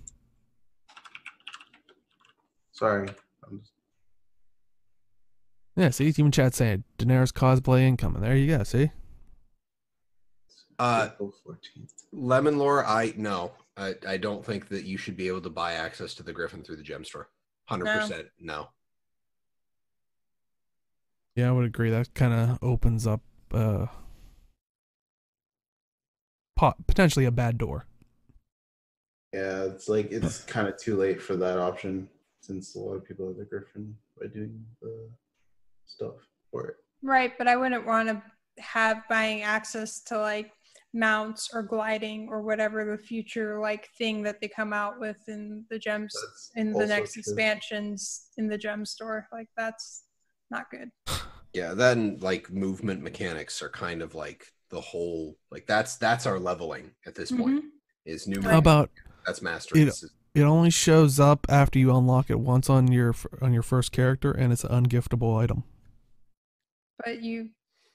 Sorry. Yeah, see, even chat saying Daenerys cosplay incoming. There you go, see? April 14th. Lemon lore, I don't think that you should be able to buy access to the Griffin through the gem store. 100% no. Yeah, I would agree. That kind of opens up potentially a bad door. Yeah, it's kind of too late for that option since a lot of people have the Griffin by doing the stuff for it. Right, but I wouldn't want to have buying access to like mounts or gliding or whatever the future like thing that they come out with in the gems in the next expansions in the gem store. Like that's not good. Yeah, then like movement mechanics are kind of like the whole like that's our leveling at this point is new. How about that's mastery. It only shows up after you unlock it once on your first character, and it's an ungiftable item. But you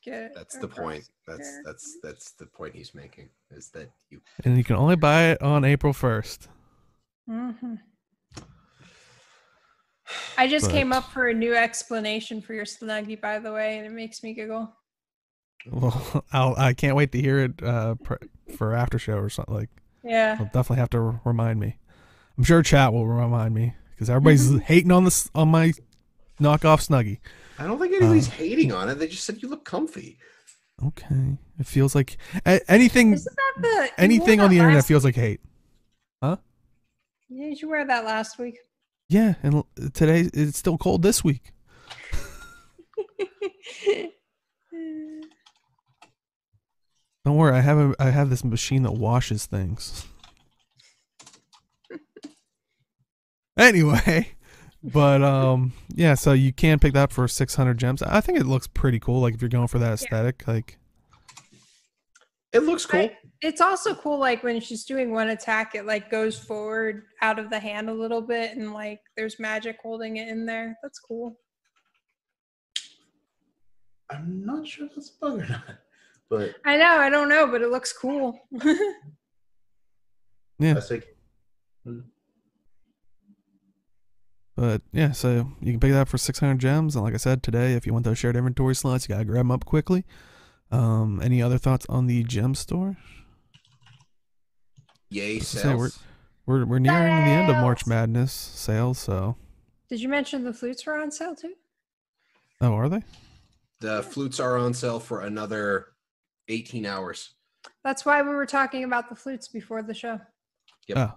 get that's the point. That's the point he's making is that you can only buy it on April 1st. I just came up for a new explanation for your Snuggie, by the way, and it makes me giggle. Well, I can't wait to hear it for after show or something. Like, yeah, you'll definitely have to remind me. I'm sure chat will remind me because everybody's hating on my knockoff Snuggie. I don't think anybody's hating on it. They just said you look comfy. Okay, it feels like anything. Anything on the internet feels like hate. Huh? Yeah, did you wear that last week? Yeah, and today it's still cold this week. Don't worry, I have this machine that washes things. Anyway, but yeah, so you can pick that up for 600 gems. I think it looks pretty cool. Like if you're going for that aesthetic, like it looks cool. It's also cool, like when she's doing one attack, it like goes forward out of the hand a little bit, and like there's magic holding it in there. That's cool. I'm not sure if that's a bug or not, but I don't know, but it looks cool. Yeah. That's like. But yeah, so you can pick that up for 600 gems, and like I said today, if you want those shared inventory slots, you gotta grab them up quickly. Any other thoughts on the gem store? Yay, sales. We're nearing the end of March Madness sales, so. Did you mention the flutes were on sale too? Oh, are they? The flutes are on sale for another 18 hours. That's why we were talking about the flutes before the show. Yep. Oh.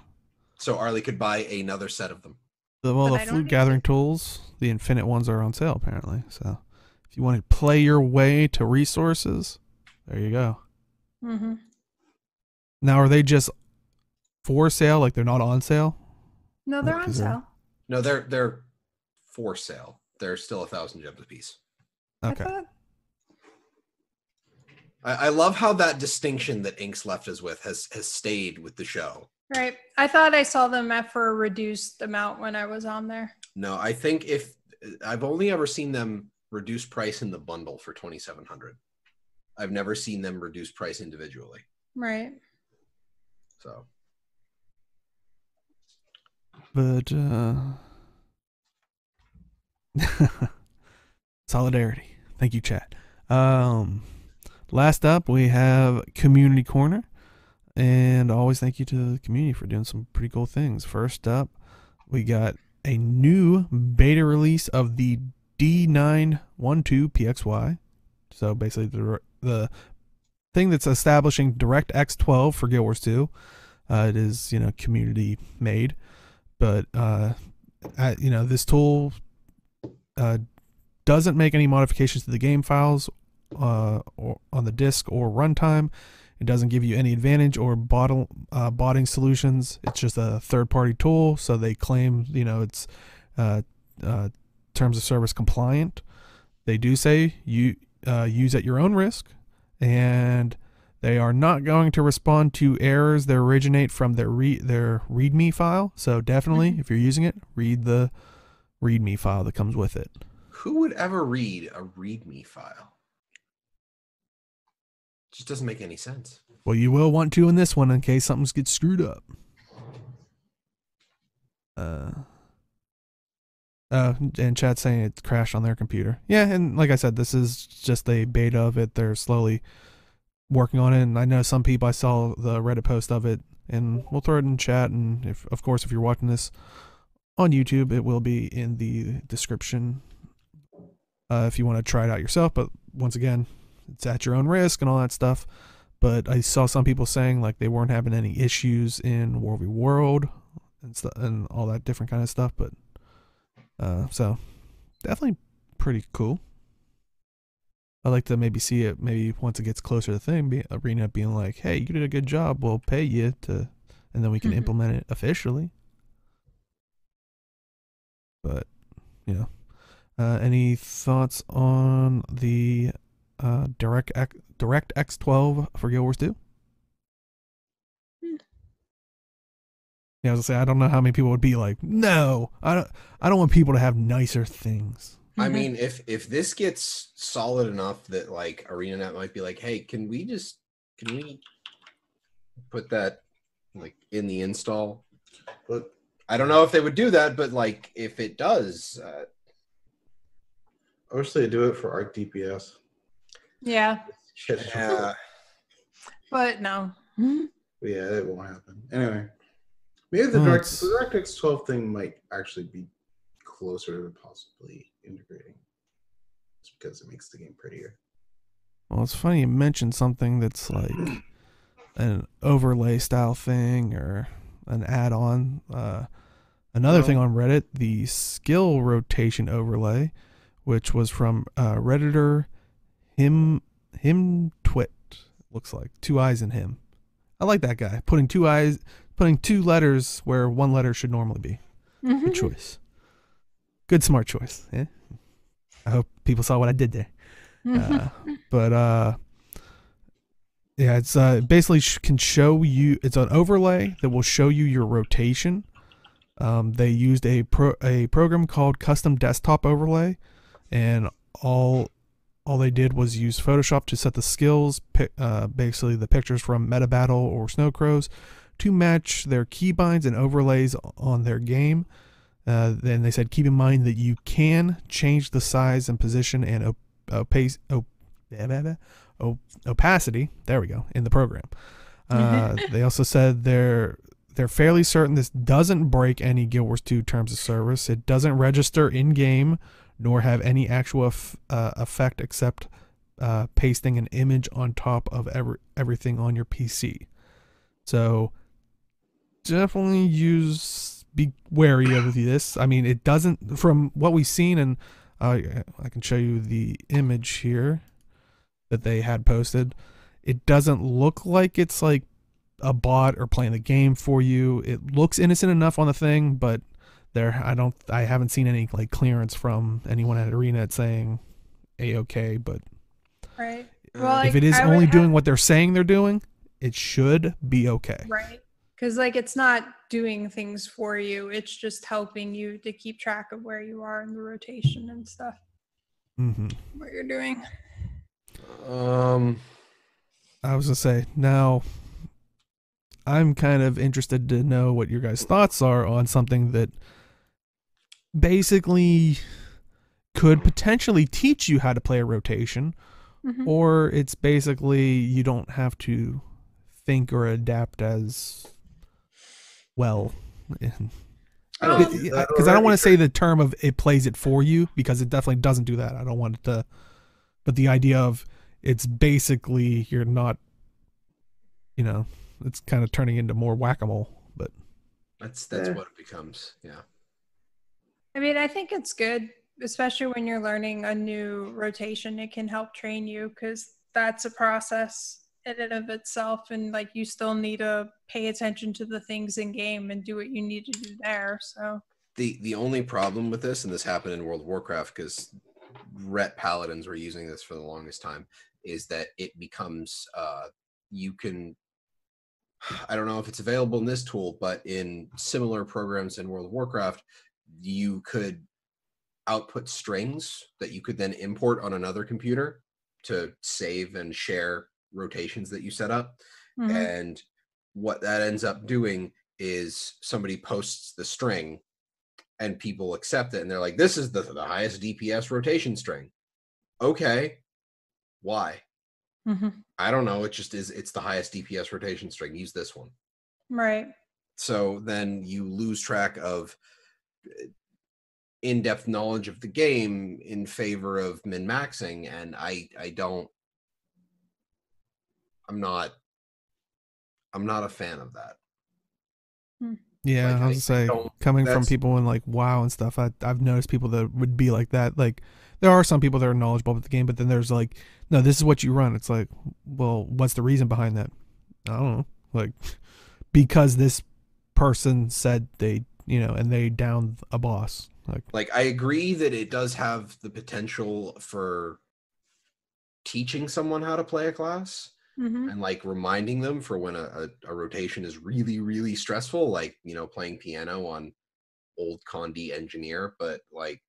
So Arlie could buy another set of them. The flute gathering tools, the infinite ones are on sale apparently. So if you want to play your way to resources, there you go. Now, are they just for sale? Like they're not on sale? No, they're on sale. No, they're for sale. They're still 1,000 gems a piece. Okay. I love how that distinction that Inks left us with has stayed with the show. Right. I thought I saw them for a reduced amount when I was on there. No, I think I've only ever seen them reduce price in the bundle for 2,700. I've never seen them reduce price individually. Right. So But solidarity. Thank you, chat. Last up, we have Community Corner. And always thank you to the community for doing some pretty cool things. First up, we got a new beta release of the D912 PXY. So basically the thing that's establishing DirectX 12 for Guild Wars 2. It is, community made. But, this tool doesn't make any modifications to the game files or on the disk or runtime. It doesn't give you any advantage or botting solutions. It's just a third-party tool, so they claim, it's terms of service compliant. They do say you use at your own risk, and they are not going to respond to errors that originate from their README file. So definitely, if you're using it, read the README file that comes with it. Who would ever read a README file? Just doesn't make any sense. Well, you will want to in this one in case something gets screwed up. And chat's saying it crashed on their computer. Yeah, and like I said, this is just a beta of it. They're slowly working on it, and I know some people, I saw the Reddit post of it, and we'll throw it in chat, and if you're watching this on YouTube, it will be in the description if you want to try it out yourself. But once again, it's at your own risk and all that stuff. But I saw some people saying like they weren't having any issues in World v. World and all that different kind of stuff. But so definitely pretty cool. I'd like to maybe see it once it gets closer to the thing, Arena being like, hey, you did a good job, we'll pay you to, and then we can implement it officially. But any thoughts on the DirectX 12 for Guild Wars 2? Yeah, I was gonna say, I don't know how many people would be like, no, I don't want people to have nicer things. I mean, if this gets solid enough that like ArenaNet might be like, hey, can we put that like in the install? But I don't know if they would do that, but like if it does, I wish they'd do it for Arc DPS. Yeah. Yeah. But no. But yeah, it won't happen. Anyway, maybe the DirectX 12 thing might actually be closer to possibly integrating, just because it makes the game prettier. Well, it's funny you mentioned something that's like an overlay style thing or an add-on. Another thing on Reddit, the skill rotation overlay, which was from Redditor him twit, looks like 2 eyes in him. I like that guy, putting 2 letters where 1 letter should normally be. Good choice. Good smart choice. Yeah? I hope people saw what I did there. Yeah, it's basically can show you, it's an overlay that will show you your rotation. They used a program called Custom Desktop Overlay, and all they did was use Photoshop to set the skills, basically the pictures from Meta Battle or Snow Crows, to match their keybinds and overlays on their game. Then they said, keep in mind that you can change the size and position and opacity. There we go, in the program. They also said they're fairly certain this doesn't break any Guild Wars 2 terms of service. It doesn't register in game, nor have any actual effect except pasting an image on top of everything on your PC. So definitely be wary of this. I mean, it doesn't, from what we've seen, and I can show you the image here that they had posted. It doesn't look like it's like a bot or playing the game for you. It looks innocent enough on the thing, but I haven't seen any like clearance from anyone at ArenaNet saying A-okay, but right. Well, if it is only doing what they're saying they're doing, it should be okay. Right. Because like it's not doing things for you. It's just helping you to keep track of where you are in the rotation and stuff. What you're doing. I was gonna say, now I'm kind of interested to know what your guys' thoughts are on something that basically could potentially teach you how to play a rotation, or it's basically you don't have to think or adapt as well. Because I don't want to say the term of it plays it for you, because it definitely doesn't do that. I don't want it to, but the idea of it's basically you're not, it's kind of turning into more whack-a-mole. But that's what it becomes. Yeah. I mean, I think it's good, especially when you're learning a new rotation. It can help train you, because that's a process in and of itself, and like you still need to pay attention to the things in game and do what you need to do there. So the only problem with this, and this happened in World of Warcraft because Ret Paladins were using this for the longest time, is that it becomes you can, I don't know if it's available in this tool, but in similar programs in World of Warcraft, you could output strings that you could then import on another computer to save and share rotations that you set up. And what that ends up doing is somebody posts the string and people accept it, and they're like, this is the highest DPS rotation string. Okay, why? I don't know. It just is. It's the highest DPS rotation string. Use this one. Right. So then you lose track of in-depth knowledge of the game in favor of min-maxing, and I'm not a fan of that. Yeah, like, I was gonna say, coming from people in like WoW and stuff, I've noticed people that would be like that. Like, there are some people that are knowledgeable about the game, but then there's like, no, this is what you run. It's like, well, what's the reason behind that? I don't know. Like, because this person said they, and they downed a boss. Like I agree that it does have the potential for teaching someone how to play a class. And like reminding them for when a rotation is really, really stressful, like, playing piano on old Condi Engineer, but like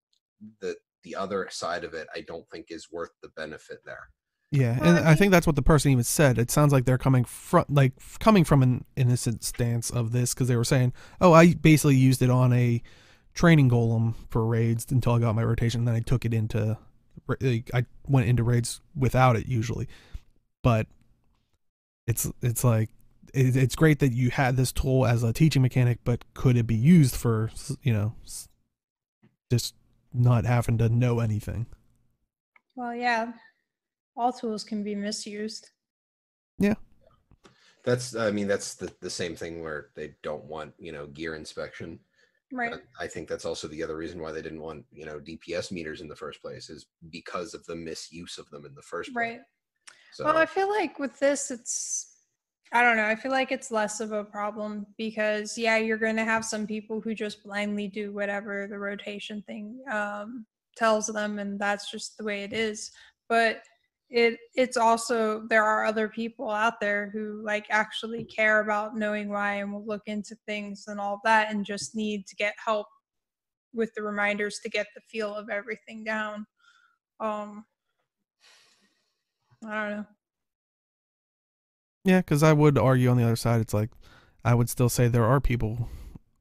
the other side of it, I don't think is worth the benefit there. Yeah, and I think that's what the person even said. It sounds like they're coming from an innocent stance of this, because they were saying, oh, I basically used it on a training golem for raids until I got my rotation, and then I took it into, I went into raids without it usually, but it's like it's great that you had this tool as a teaching mechanic, but could it be used for just not having to know anything? Well, yeah, all tools can be misused. Yeah, that's the same thing where they don't want gear inspection. Right. I think that's also the other reason why they didn't want DPS meters in the first place, is because of the misuse of them in the first place. Right. So, well, I feel like with this, I don't know. I feel like it's less of a problem because, yeah, you're going to have some people who just blindly do whatever the rotation thing tells them, and that's just the way it is. But it's also, there are other people out there who like actually care about knowing why and will look into things and all that, and just need to get help with the reminders to get the feel of everything down. I don't know. Yeah, because I would argue on the other side, it's like, I would still say there are people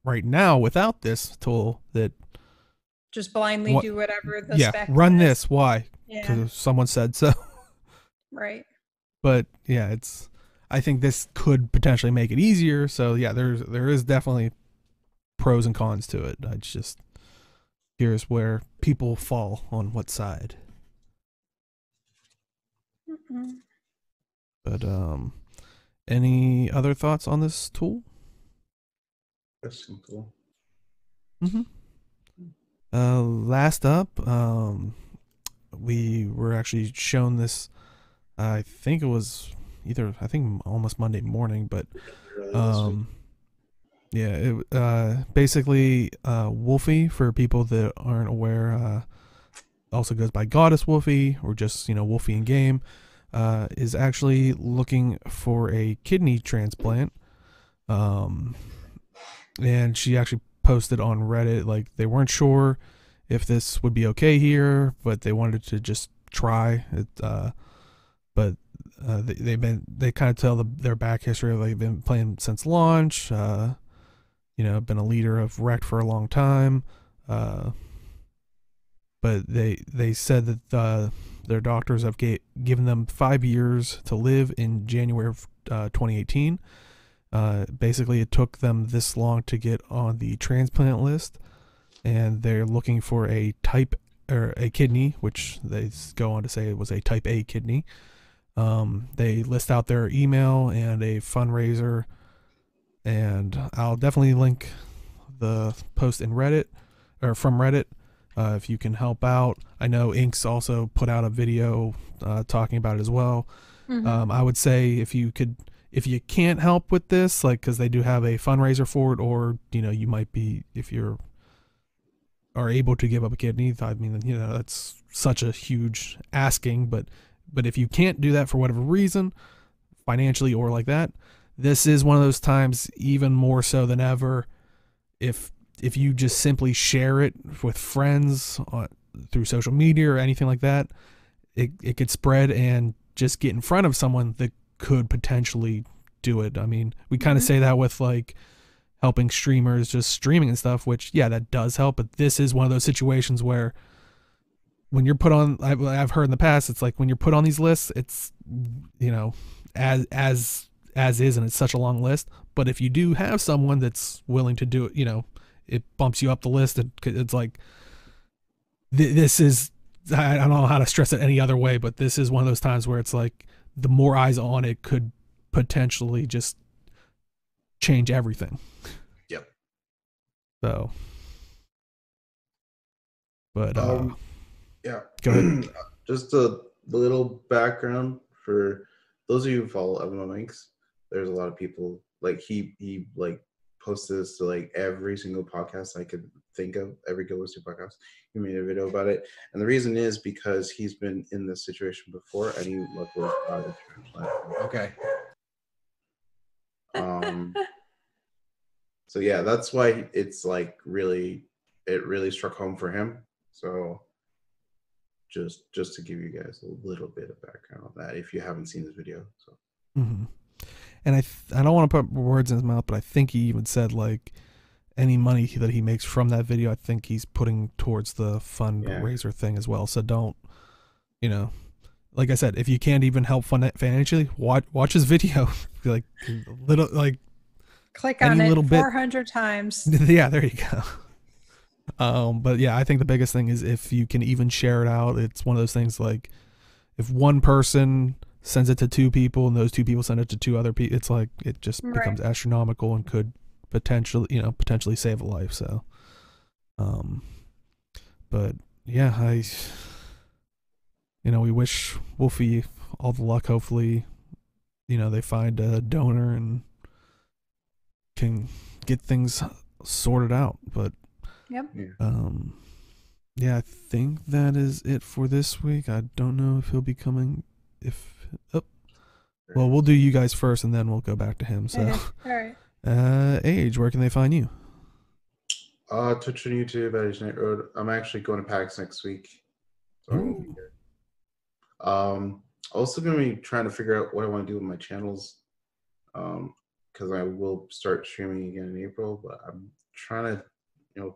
right now without this tool that just blindly do whatever the spec run is. This. Why? Because someone said so. Right. But yeah, I think this could potentially make it easier. So yeah, there is definitely pros and cons to it. I just, here's where people fall on what side. But any other thoughts on this tool? That's cool. Last up, we were actually shown this. I think it was almost Monday morning, but yeah, basically Wolfie, for people that aren't aware, also goes by Goddess Wolfie, or just Wolfie in game, is actually looking for a kidney transplant, and she actually posted on Reddit like they weren't sure if this would be okay here, but they wanted to just try it, but they kind of tell their back history. They've been playing since launch. Been a leader of Wrecked for a long time. But they said that their doctors have given them 5 years to live in January of 2018. Basically, it took them this long to get on the transplant list, and they're looking for a kidney, which they go on to say it was a type A kidney. They list out their email and a fundraiser, and I'll definitely link the post in Reddit or from Reddit. If you can help out. I know Inks also put out a video talking about it as well. Mm-hmm. I would say if you can't help with this, like, because they do have a fundraiser for it, or you might be, if you are able to give up a kidney. I mean, that's such a huge asking, but if you can't do that for whatever reason, financially or like that, this is one of those times, even more so than ever, if you just simply share it with friends through social media or anything like that, it could spread and just get in front of someone that could potentially do it. I mean, we kind of say that with like helping streamers just streaming and stuff, which, yeah, that does help. But this is one of those situations where when you're put on, I've heard in the past, it's like when you're put on these lists, it's, as is, and it's such a long list. But if you do have someone that's willing to do it, it bumps you up the list. It's like, this is, I don't know how to stress it any other way, but this is one of those times where it's like the more eyes on it could potentially just change everything. Yep. So, but yeah. Go ahead. Just a little background for those of you who follow MMX. There's a lot of people like he like posted this to like every single podcast I could think of, every Guild Wars 2 podcast. He made a video about it, and the reason is because he's been in this situation before, and he luckily got a transplant. Okay. So yeah, that's why it's like it really struck home for him. So just to give you guys a little bit of background on that, if you haven't seen this video. So. Mm-hmm. And I don't want to put words in his mouth, but I think he even said like any money that he makes from that video, I think he's putting towards the fundraiser thing as well. So don't, like I said, if you can't even help financially, watch his video, like little, like click on it little 400 times. Yeah, there you go. But yeah, I think the biggest thing is if you can even share it out. It's one of those things like if one person sends it to 2 people and those 2 people send it to 2 other people, it's like it just becomes astronomical and could potentially save a life. So but yeah, we wish Wolfie all the luck. Hopefully they find a donor and can get things sorted out. But yep. Yeah, I think that is it for this week. I don't know if he'll be coming. Well, we'll do you guys first, and then we'll go back to him. So, all right. Age, where can they find you? Twitch and YouTube at Age Night Road. I'm actually going to PAX next week. So I won't be here. Also going to be trying to figure out what I want to do with my channels. Because I will start streaming again in April, but I'm trying to,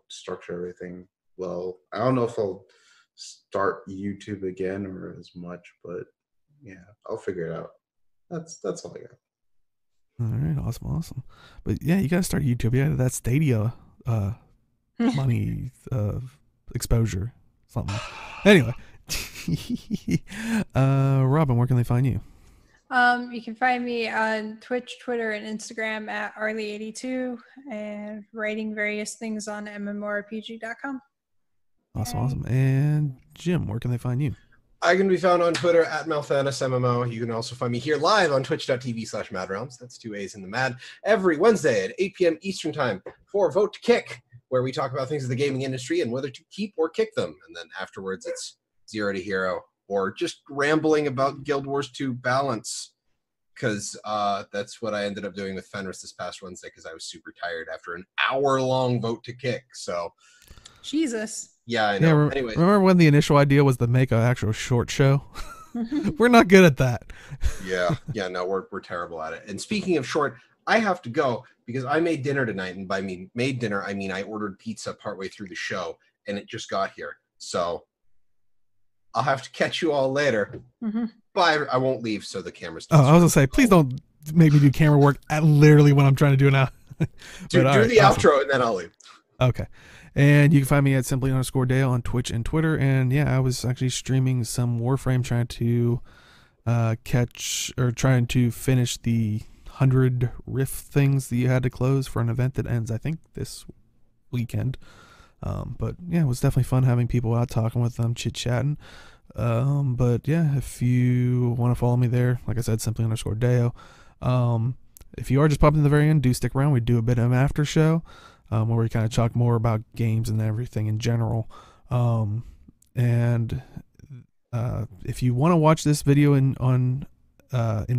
structure everything well. I don't know if I'll start YouTube again or as much, but yeah, I'll figure it out. That's all I got. All right, awesome. But yeah, you gotta start YouTube. Yeah, that Stadia money exposure something. Anyway, Robin, where can they find you? You can find me on Twitch, Twitter, and Instagram at Arlie82, and writing various things on MMORPG.com. Awesome. And Jim, where can they find you? I can be found on Twitter at MalthanusMMO. You can also find me here live on twitch.tv/MAADrealms. That's 2 A's in the MAAD. Every Wednesday at 8 p.m. Eastern Time for Vote to Kick, where we talk about things of the gaming industry and whether to keep or kick them. And then afterwards, it's 0 to Hero, or just rambling about Guild Wars 2 balance, because that's what I ended up doing with Fenris this past Wednesday, because I was super tired after an hour-long Vote to Kick. So, Jesus. yeah, I know. Yeah, remember when the initial idea was to make an actual short show? We're not good at that. Yeah. No, we're terrible at it. And speaking of short, I have to go because I made dinner tonight, and by made dinner, I mean I ordered pizza partway through the show, and it just got here. So I'll have to catch you all later. Bye. I won't leave, so the camera's. Oh, I was gonna say, please don't make me do camera work at literally what I'm trying to do now. do the outro, and then I'll leave. Okay. And you can find me at simply_Dale on Twitch and Twitter. And yeah, I was actually streaming some Warframe, trying to trying to finish the 100 rift things that you had to close for an event that ends, I think, this weekend. But yeah, it was definitely fun having people out, talking with them, chit-chatting. But yeah, if you want to follow me there, like I said, simply_Dale. If you are just popping in the very end, do stick around. We do a bit of an after show. Where we kind of talk more about games and everything in general. And if you want to watch this video in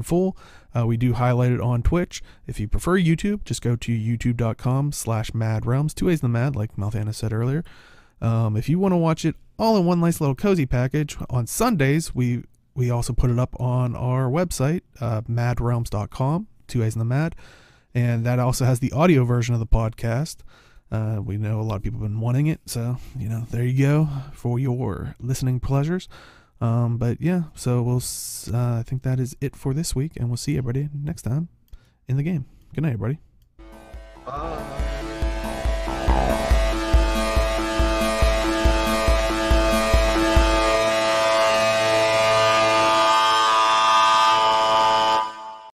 full, we do highlight it on Twitch. If you prefer YouTube, just go to youtube.com/MAADrealms, 2 A's in the MAAD, like Malthana said earlier. If you want to watch it all in one nice little cozy package, on Sundays, we also put it up on our website, MAADrealms.com, 2 A's in the MAAD. And that also has the audio version of the podcast. We know a lot of people have been wanting it. So, there you go for your listening pleasures. But yeah, so I think that is it for this week. And we'll see everybody next time in the game. Good night, everybody. Bye.